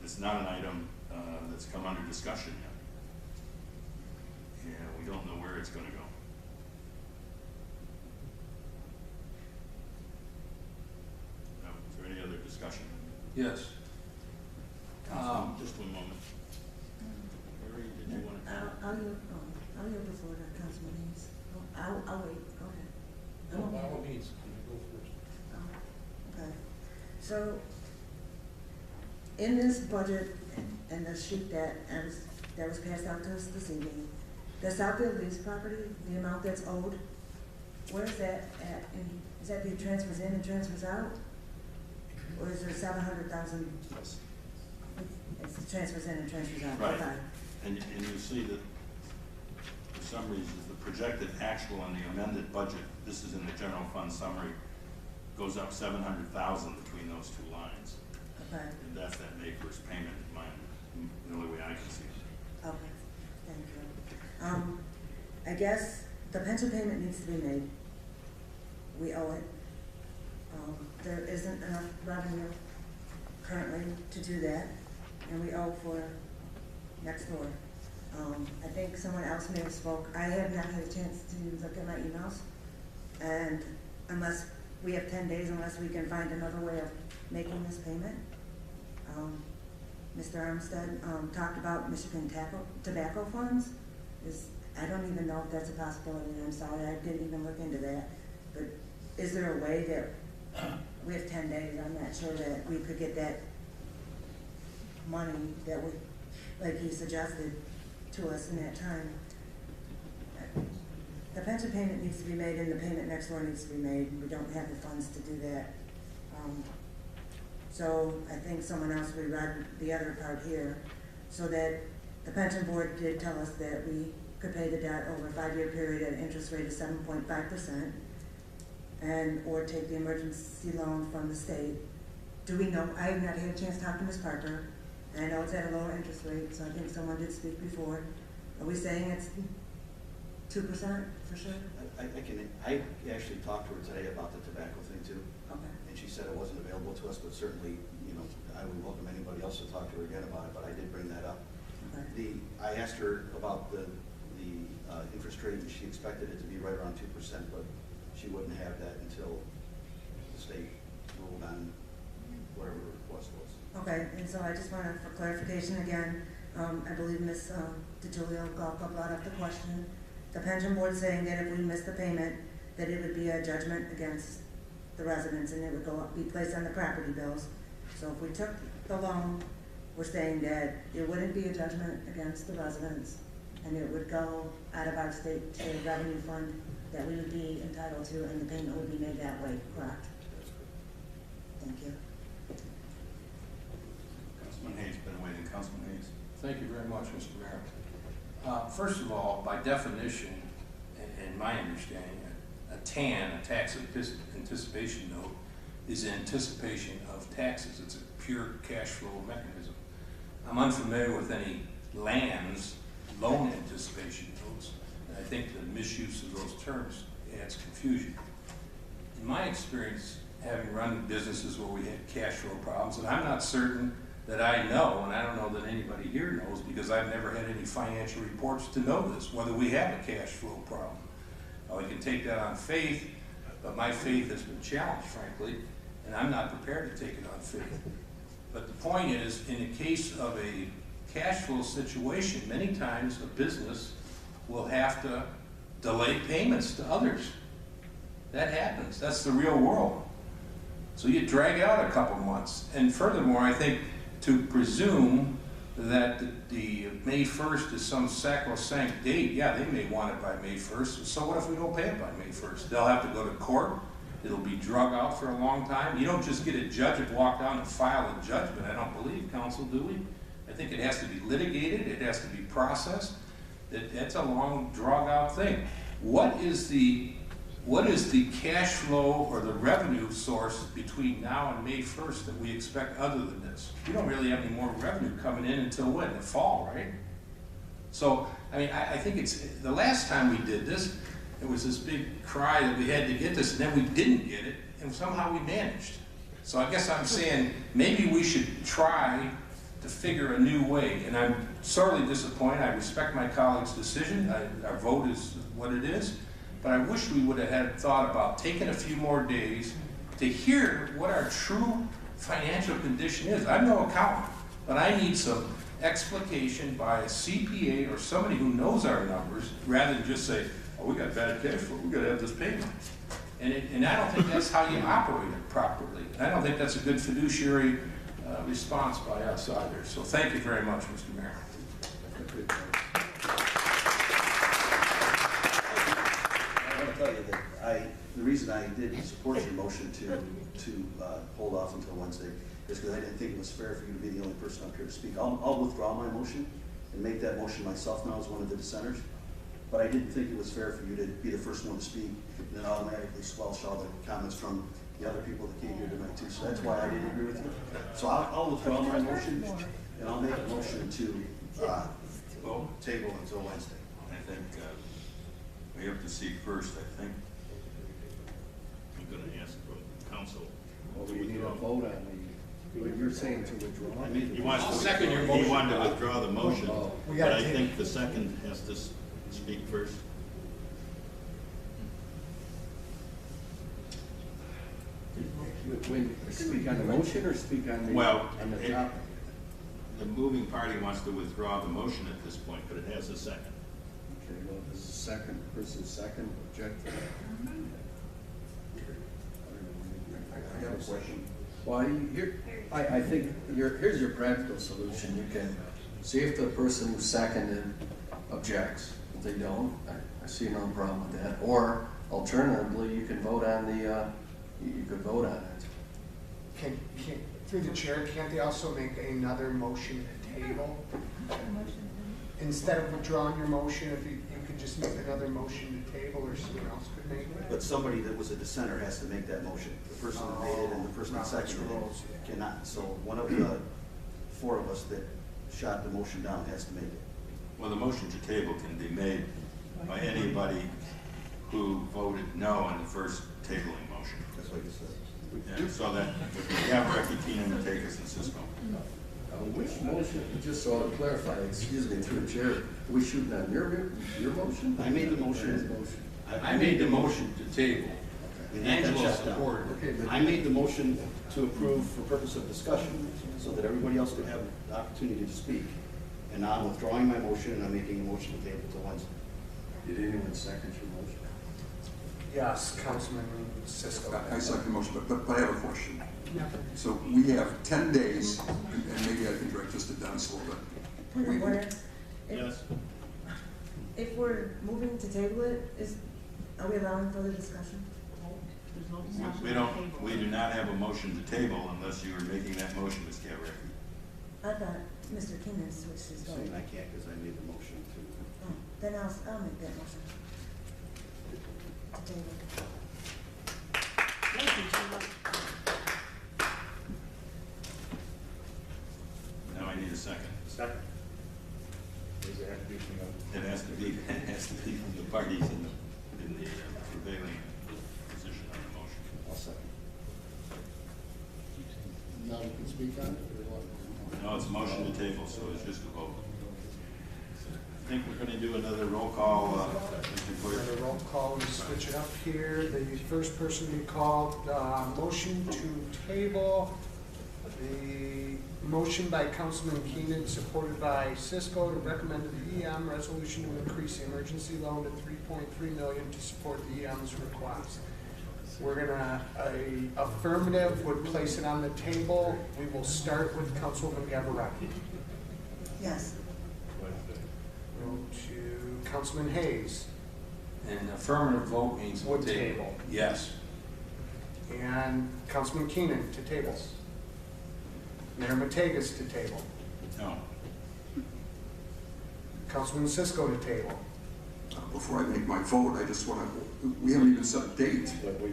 it's not an item that's come under discussion yet. And we don't know where it's going to go. Is there any other discussion? Yes. Just one moment. Mary, did you want to? I'll yield before that, Councilman Hayes. I'll wait. Go ahead. No, by all means, you go first. Okay, so in this budget and the sheet that was passed out to us this evening, the Southfield lease property, the amount that's owed, where is that at? And is that the transfers in and transfers out? Or is there 700,000? Yes. It's transfers in and transfers out. Right. Okay. And you see that for some reason, the projected actual in the amended budget, this is in the general fund summary, goes up 700,000 between those two lines. Okay. And that's that May 1st payment, the only way I can see it. Okay, thank you. I guess the pension payment needs to be made. We owe it. There isn't enough revenue currently to do that, and we owe for next door. I think someone else may have spoke. I have not had a chance to look at my emails, and unless we have 10 days, unless we can find another way of making this payment. Mr. Armstead talked about Michigan tobacco funds. I don't even know if that's a possibility. I'm sorry, I didn't even look into that. But is there a way that we have 10 days? I'm not sure that we could get that money that we, like he suggested, to us in that time. The pension payment needs to be made, and the payment next door needs to be made. We don't have the funds to do that. So I think someone else reread the other part here, so that the pension board did tell us that we could pay the debt over a 5-year period at an interest rate of 7.5%, and or take the emergency loan from the state. Do we know? I have not had a chance to talk to Ms. Parker, and I know it's at a lower interest rate, so I think someone did speak before. Are we saying it's 2% for sure? I actually talked to her today about the tobacco thing too. Okay. And she said it wasn't available to us, but certainly, I would welcome anybody else to talk to her again about it, but I did bring that up. Okay. I asked her about the interest rate, and she expected it to be right around 2%, but she wouldn't have that until the state ruled on whatever the request was. Okay, and so I just wanted, for clarification again, I believe Ms. De Julio brought up the question. The pension board saying that if we miss the payment, that it would be a judgment against the residents, and it would be placed on the property bills. So if we took the loan, we're saying that it wouldn't be a judgment against the residents, and it would go out of our state revenue fund that we would be entitled to, and the payment would be made that way, correct? Thank you. Councilman Hayes, been waiting. Councilman Hayes. Thank you very much, Mr. Mayor. First of all, by definition, and my understanding, a TAN, a tax anticipation note, is anticipation of taxes. It's a pure cash flow mechanism. I'm unfamiliar with any lands loan anticipation notes, and I think the misuse of those terms adds confusion. In my experience, having run businesses where we had cash flow problems, and I'm not certain that I know, and I don't know that anybody here knows, because I've never had any financial reports to know this, whether we have a cash flow problem. I can take that on faith, but my faith has been challenged, frankly, and I'm not prepared to take it on faith. But the point is, in the case of a cash flow situation, many times a business will have to delay payments to others. That happens. That's the real world. So you drag out a couple months. And furthermore, I think to presume that the May 1st is some sacrosanct date, yeah, they may want it by May 1st. So what if we don't pay it by May 1st? They'll have to go to court. It'll be drug out for a long time. You don't just get a judge and walk down and file a judgment, I don't believe, counsel, do we? I think it has to be litigated. It has to be processed. That's a long, drug-out thing. What is the cash flow or the revenue source between now and May 1st that we expect other than this? We don't really have any more revenue coming in until when? The fall, right? So, I mean, I think it's, the last time we did this, there was this big cry that we had to get this, and then we didn't get it, and somehow we managed. So I guess I'm saying maybe we should try to figure a new way, and I'm sorely disappointed. I respect my colleague's decision. Our vote is what it is, but I wish we would have had thought about taking a few more days to hear what our true financial condition is. I'm no accountant, but I need some explication by a CPA or somebody who knows our numbers, rather than just say, oh, we got bad cash flow, we got to have this payment. And I don't think that's how you operate it properly. I don't think that's a good fiduciary response by us either. So thank you very much, Mr. Mayor. I want to tell you that the reason I did support your motion to hold off until Wednesday is because I didn't think it was fair for you to be the only person up here to speak. I'll withdraw my motion and make that motion myself now as one of the dissenters. But I didn't think it was fair for you to be the first one to speak and then automatically squelch all the comments from the other people that came here tonight too. So that's why I didn't agree with you. So I'll withdraw my motion and I'll make a motion to table until Wednesday. I think we have to see first, I think. I'm going to ask for council. Well, we need a vote on what you're saying to withdraw. I mean, He wants to second your motion. He wanted to withdraw the motion, We but gotta I take- think the second has to speak first. When, speak on the motion or speak on the, Well, on the it- topic? The moving party wants to withdraw the motion at this point, but it has a second. Okay, well, this is second, second, object. I have a question. Well, I think here's your practical solution. You can see if the person who seconded objects. If they don't, I see no problem with that. Or alternatively, you can vote on the, you could vote on it. Through the chair, can't they also make another motion to table? Instead of withdrawing your motion, if you could just make another motion to table, or someone else could make it? But somebody that was a dissenter has to make that motion. The person that made it and the person that seconded it cannot. So one of the four of us that shot the motion down has to make it. Well, the motion to table can be made by anybody who voted no on the first tabling motion. That's what you said. Yeah, so that we have Ricky Keenan, Mateus, and Cisco. Which motion, just so to clarify, excuse me, through the chair, are we shooting on your motion? I made the motion. I made the motion to table. And Angela that's shut down. supported. Okay, but I made the motion to approve for purpose of discussion, so that everybody else could have the opportunity to speak. And now I'm withdrawing my motion, and I'm making a motion to table till Wednesday. did anyone second your motion? Yes, Councilman Cisco. I second the motion, but I have a question. So we have 10 days, and maybe I can direct this to Dennis a little bit. Point of order. Yes. If we're moving to table it, are we allowing further discussion? We do not have a motion to table unless you are making that motion, Ms. Gavricki. I thought Mr. Keenan switched his vote. Saying I can't because I made the motion to. Oh, then I'll make that motion. To table. Now I need a second. Second. It has to be from the parties in the prevailing position on the motion. I'll second. Now we can speak on it, or what? No, it's a motion to table, so it's just a vote. I think we're going to do another roll call, Mr. Clerk. For the roll call, we switch it up here. The first person we called, motion to table. The motion by Councilman Keenan, supported by Cisco, to recommend to the EM resolution to increase the emergency loan to $3.3 million to support the EM's request. We're gonna, affirmative would place it on the table. We will start with Councilman Gavaraki. Yes. Go to Councilman Hayes. An affirmative vote means Would table. table. Yes. And Councilman Keenan to table. Mayor Mategas to table. No. Councilman Cisco to table. Before I make my vote, I just want to, we haven't even set a date. But we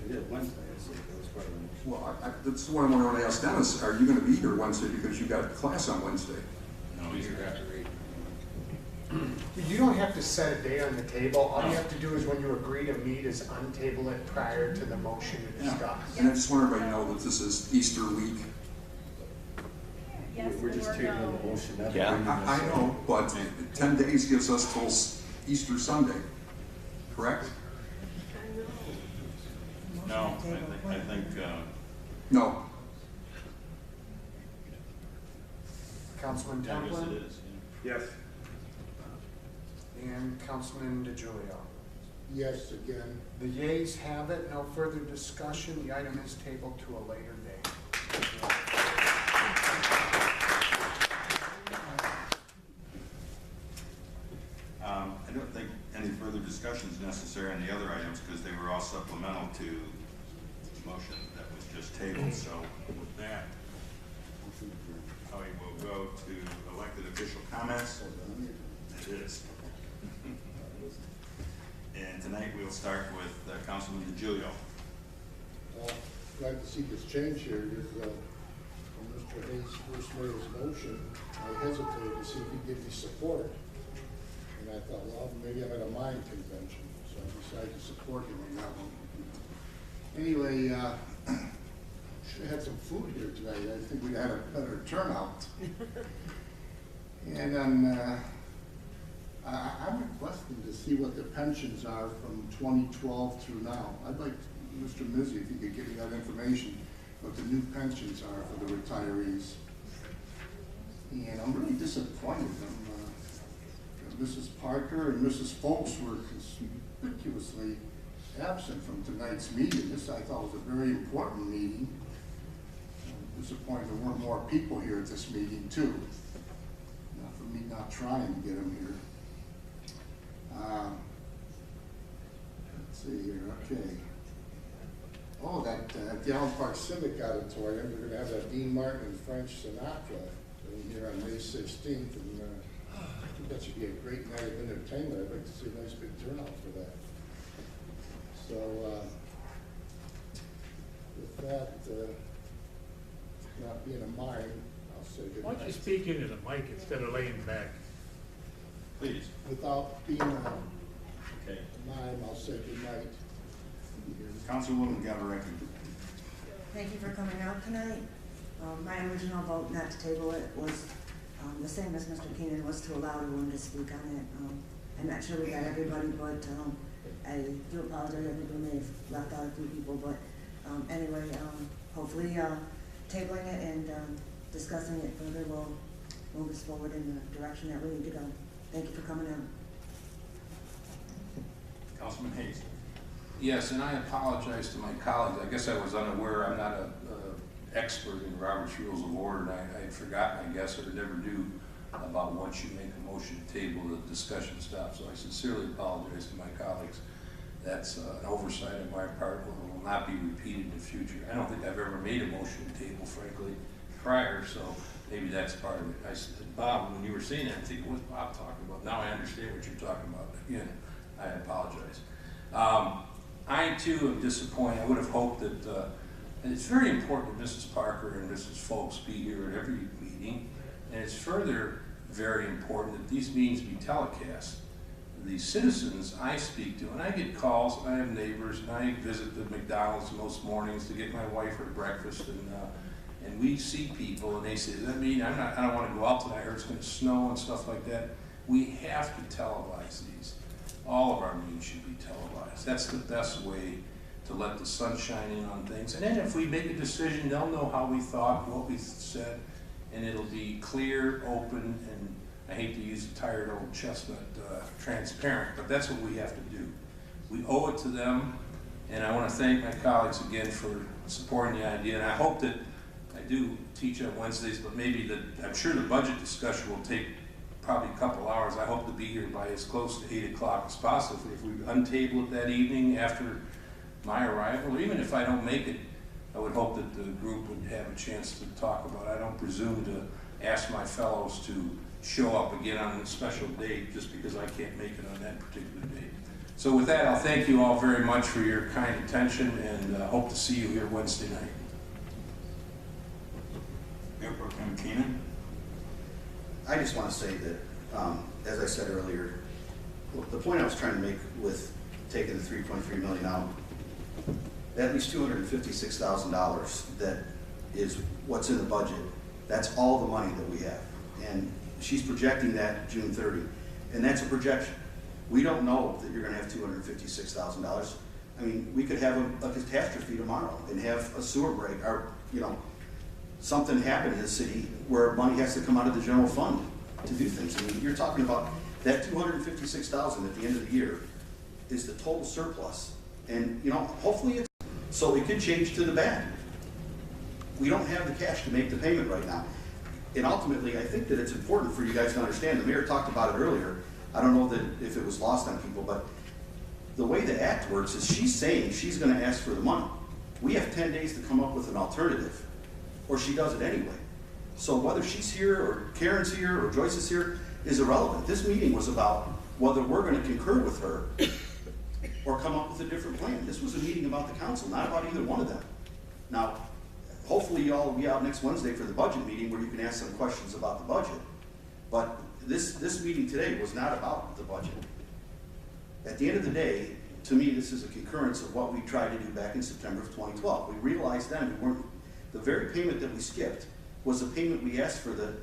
did Wednesday, I said, that was part of the motion. Well, that's what I want to ask Dennis. Are you going to be here Wednesday because you got class on Wednesday? No, he's got to read. You don't have to set a date on the table. All you have to do is when you agree to meet is untable it prior to the motion to discuss. And I just want everybody to know that this is Easter week. Yes, We're just or taking no. the motion, not Yeah. bringing this I up. know, but 10 days gives us till Easter Sunday, correct? No, I think, No. Councilman I guess it Templin is. Yes. and Councilman De Julio. Yes again. The yeas have it, no further discussion, the item is tabled to a later date. I don't think any further discussion is necessary on the other items because they were all supplemental to the motion that was just tabled. So with that, we will go to elected official comments. It is. And tonight we'll start with Councilman De Julio. Glad to see this change here. When Mr. Hayes first made his motion, I hesitated to see if he'd give me support. And I thought, well, maybe I'm at a mine convention, so I decided to support him on that one. Anyway, should have had some food here tonight. I think we'd had a better turnout. And then I'm requesting to see what the pensions are from 2012 through now. I'd like Mr. Mizzi, if he could give me that information, what the new pensions are for the retirees. And I'm really disappointed. Mrs. Parker and Mrs. Folks were conspicuously absent from tonight's meeting. This, I thought, was a very important meeting. I'm disappointed there weren't more people here at this meeting, too. For me not trying to get them here. Let's see here, okay. Oh, that the Allen Park Civic Auditorium, they're going to have that Dean Martin and French Sinatra here on May 16th. And I think that should be a great night of entertainment. I'd like to see a nice big turnout for that. So, with that, not being a mime, I'll say good night. Why don't you speak into the mic instead of laying back? Please. Without being a mime, I'll say good night. Councilwoman Gutierrez. Thank you for coming out tonight. My original vote not to table it was the same as Mr. Keenan, was to allow everyone to speak on it. I'm not sure we got everybody, but I do apologize. I think we may have left out a few people, but anyway, hopefully tabling it and discussing it further will move us forward in the direction that we need to go. Thank you for coming out. Councilman Hayes. Yes, and I apologize to my colleagues. I guess I was unaware. I'm not an expert in Robert's Rules of Order, and I had forgotten, I guess, or never do, about once you make a motion to table, the discussion stops. So I sincerely apologize to my colleagues. That's an oversight on my part. It will not be repeated in the future. I don't think I've ever made a motion to table, frankly, prior, so maybe that's part of it. I said, Bob, when you were saying that, I think, what's Bob talking about? Now I understand what you're talking about. Again, I apologize. I, too, am disappointed. I would have hoped that, and it's very important that Mrs. Parker and Mrs. Folks be here at every meeting, and it's further very important that these meetings be telecast. The citizens I speak to, and I get calls, and I have neighbors, and I visit the McDonald's most mornings to get my wife her breakfast, and we see people, and they say, does that mean I don't want to go out tonight, I heard it's going to snow and stuff like that. We have to televise these. All of our meetings should be televised. That's the best way to let the sun shine in on things. And then if we make a decision, they'll know how we thought, what we said, and it'll be clear, open, and I hate to use a tired old chestnut, transparent, but that's what we have to do. We owe it to them, and I want to thank my colleagues again for supporting the idea, and I hope that I do teach on Wednesdays, but maybe I'm sure the budget discussion will take probably a couple hours. I hope to be here by as close to 8 o'clock as possible. If we untable it that evening after my arrival, or even if I don't make it, I would hope that the group would have a chance to talk about it. I don't presume to ask my fellows to show up again on a special date just because I can't make it on that particular date. So with that, I'll thank you all very much for your kind attention, and hope to see you here Wednesday night. Mayor Pro Tem Keenan. I just want to say that, as I said earlier, the point I was trying to make with taking the $3.3 million out, at least $256,000 that is what's in the budget. That's all the money that we have. And she's projecting that June 30. And that's a projection. We don't know that you're going to have $256,000. I mean, we could have a catastrophe tomorrow and have a sewer break, or, something happen in the city where money has to come out of the general fund to do things. I mean, you're talking about that $256,000 at the end of the year is the total surplus. And, you know, hopefully it's, so it could change to the bad. We don't have the cash to make the payment right now. And ultimately, I think that it's important for you guys to understand, the mayor talked about it earlier, I don't know that if it was lost on people, but the way the act works is she's saying she's gonna ask for the money. We have 10 days to come up with an alternative, or she does it anyway. So whether she's here, or Karen's here, or Joyce is here, is irrelevant. This meeting was about whether we're gonna concur with her or come up with a different plan. This was a meeting about the council, not about either one of them. Now, hopefully y'all will be out next Wednesday for the budget meeting where you can ask some questions about the budget. But this meeting today was not about the budget. At the end of the day, to me, this is a concurrence of what we tried to do back in September of 2012. We realized then we weren't, the very payment that we skipped was the payment we asked for the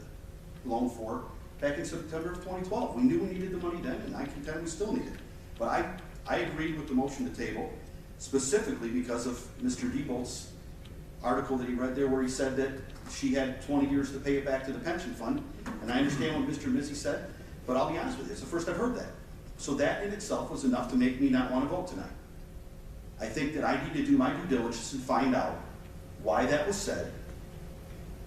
loan for back in September of 2012. We knew we needed the money then, and I contend we still need it. But I agreed with the motion to table, specifically because of Mr. Diebold's article that he read there where he said that she had 20 years to pay it back to the pension fund. And I understand what Mr. Mizzi said, but I'll be honest with you, it's the first I've heard that. So that in itself was enough to make me not want to vote tonight. I think that I need to do my due diligence and find out why that was said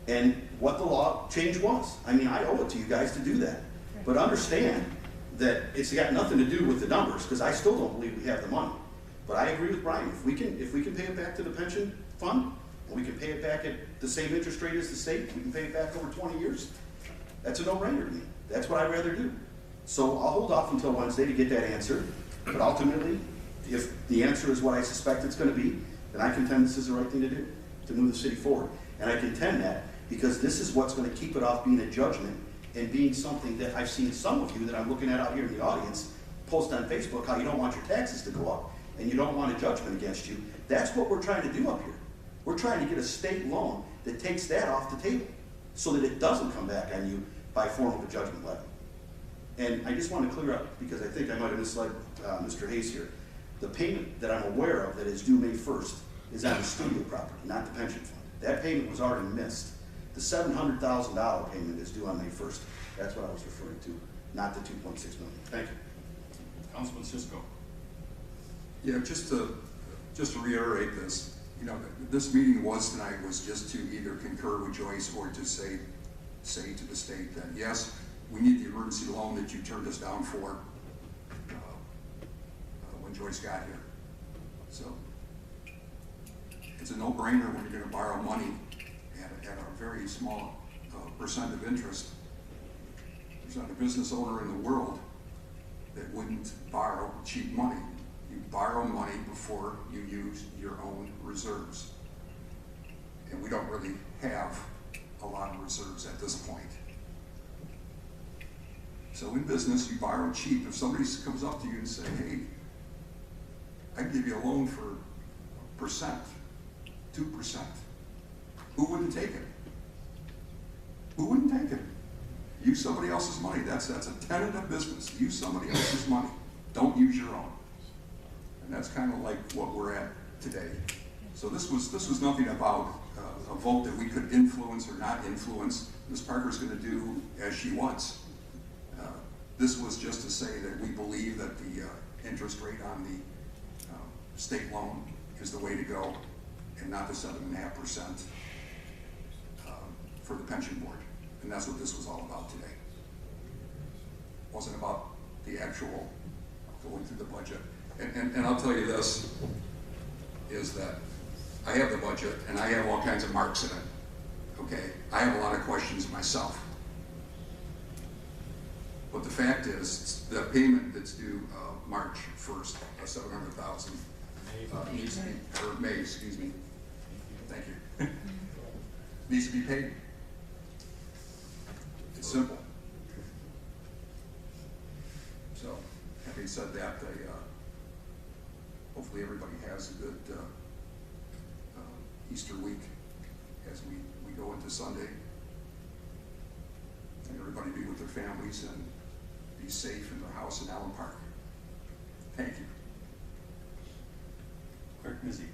and what the law change was. I mean, I owe it to you guys to do that. But understand that it's got nothing to do with the numbers, because I still don't believe we have the money. But I agree with Brian, if we can pay it back to the pension fund, and we can pay it back at the same interest rate as the state, we can pay it back over 20 years, that's a no-brainer to me. That's what I'd rather do. So I'll hold off until Wednesday to get that answer, but ultimately, if the answer is what I suspect it's gonna be, then I contend this is the right thing to do, to move the city forward. And I contend that because this is what's gonna keep it off being a judgment and being something that I've seen some of you that I'm looking at out here in the audience post on Facebook how you don't want your taxes to go up and you don't want a judgment against you. That's what we're trying to do up here. We're trying to get a state loan that takes that off the table so that it doesn't come back on you by form of a judgment levy. And I just want to clear up, because I think I might have misled Mr. Hayes here. The payment that I'm aware of that is due May 1st is on the studio property, not the pension fund. That payment was already missed. The $700,000 payment is due on May 1st. That's what I was referring to, not the $2.6 million. Thank you. Councilman Cisco. Yeah, just to reiterate this, you know, this meeting was just to either concur with Joyce or to say to the state that, yes, we need the emergency loan that you turned us down for when Joyce got here. So it's a no-brainer when you're going to borrow money at a very small percent of interest. There's not a business owner in the world that wouldn't borrow cheap money. You borrow money before you use your own reserves. And we don't really have a lot of reserves at this point. So in business, you borrow cheap. If somebody comes up to you and say, hey, I can give you a loan for 1%, 2%, who wouldn't take it? Who wouldn't take it? Use somebody else's money. That's a tenet of business. Use somebody else's money. Don't use your own. And that's kind of like what we're at today. So this was nothing about a vote that we could influence or not influence. Ms. Parker's going to do as she wants. This was just to say that we believe that the interest rate on the state loan is the way to go, and not the 7.5% for the pension board. And that's what this was all about today. It wasn't about the actual going through the budget. And I'll tell you this, is that I have the budget and I have all kinds of marks in it, okay? I have a lot of questions myself. But the fact is, the payment that's due March 1st, $700,000, needs to be, or May, excuse me, thank you, needs to be paid. It's simple. So, having said that, hopefully everybody has a good Easter week as we go into Sunday. And everybody be with their families and be safe in their house in Allen Park. Thank you. Clerk Mizzi.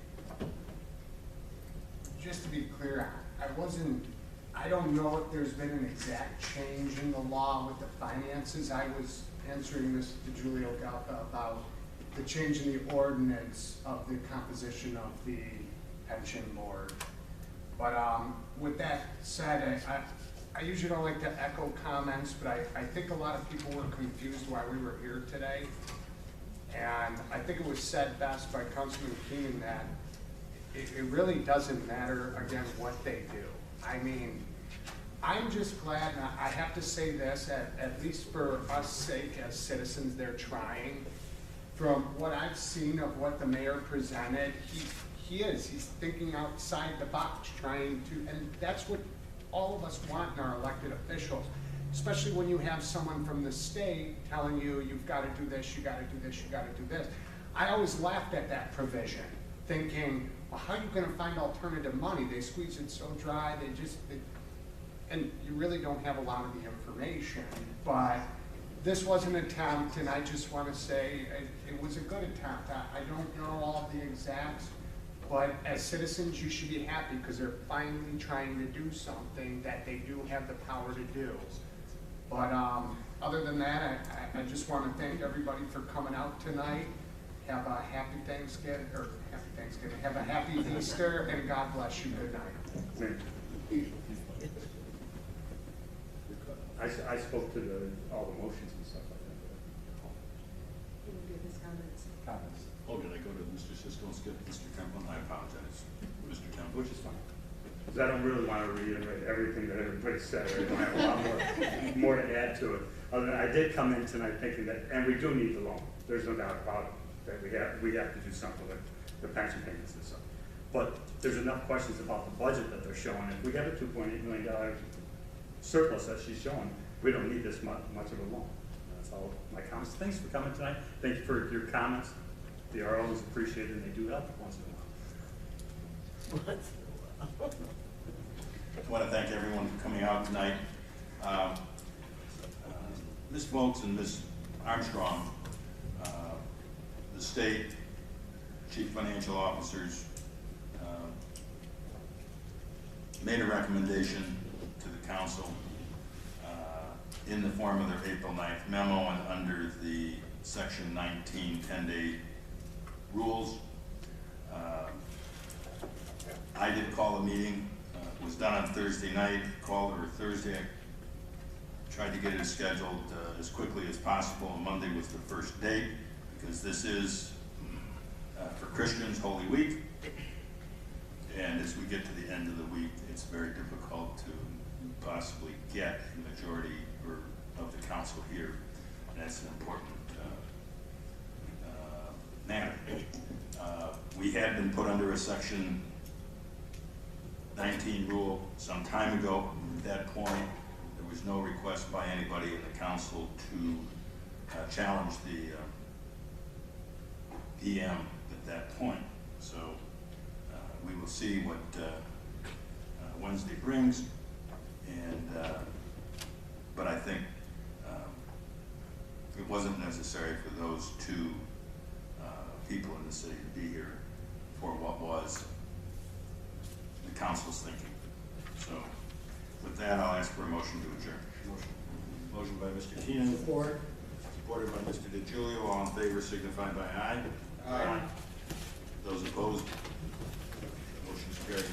Just to be clear, I don't know if there's been an exact change in the law with the finances. I was answering Ms. De Julio about the change in the ordinance of the composition of the pension board. But with that said, I usually don't like to echo comments, but I think a lot of people were confused why we were here today. And I think it was said best by Councilman Keenan that it really doesn't matter, again, what they do. I mean, I'm just glad, and I have to say this, at least for us sake as citizens, they're trying. From what I've seen of what the mayor presented, he's thinking outside the box, trying to, and that's what all of us want in our elected officials, especially when you have someone from the state telling you, you've got to do this, you got to do this, you got to do this. I always laughed at that provision, thinking, well, how are you going to find alternative money? They squeeze it so dry, and you really don't have a lot of the information. But this was an attempt, and I just want to say it was a good attempt. I don't know all the exacts, but as citizens, you should be happy because they're finally trying to do something that they do have the power to do. But other than that, I just want to thank everybody for coming out tonight. Have a happy Thanksgiving, have a happy Easter, and God bless you. Good night. I spoke to all the motions and stuff like that. He will give his comments. Oh, did I go to Mr. Cisco and skip Mr. Temple? I apologize, Mr. Temple. Which is fine. Because I don't really want to reiterate everything that everybody said. I don't have a lot more to add to it. Other than I did come in tonight thinking that, and we do need the loan. There's no doubt about it, that we have to do something with the pension payments and stuff. But there's enough questions about the budget that they're showing. If we have a $2.8 million surplus that she's showing, we don't need this much of a loan. That's all my comments. Thanks for coming tonight. Thank you for your comments. They are always appreciated, and they do help once in a while. I want to thank everyone for coming out tonight. Ms. Volks and Ms. Armstrong, the state chief financial officers, made a recommendation to the council in the form of their April 9th memo and under the section 19 10-day rules. I did call a meeting. It was done on Thursday night, called her Thursday. I tried to get it scheduled as quickly as possible. Monday was the first date because this is, for Christians, Holy Week. And as we get to the end of the week, it's very difficult to possibly get the majority of the council here. And that's an important matter. We had been put under a section 19 rule some time ago. At that point, there was no request by anybody in the council to challenge the PM at that point. So we will see what Wednesday brings, and but I think it wasn't necessary for those two people in the city to be here for what was the council's thinking. So with that, I'll ask for a motion to adjourn. Motion by Mr. Keenan. Support. Supported by Mr. De Julio. All in favor signify by aye. Aye. Those opposed? Motion's carried.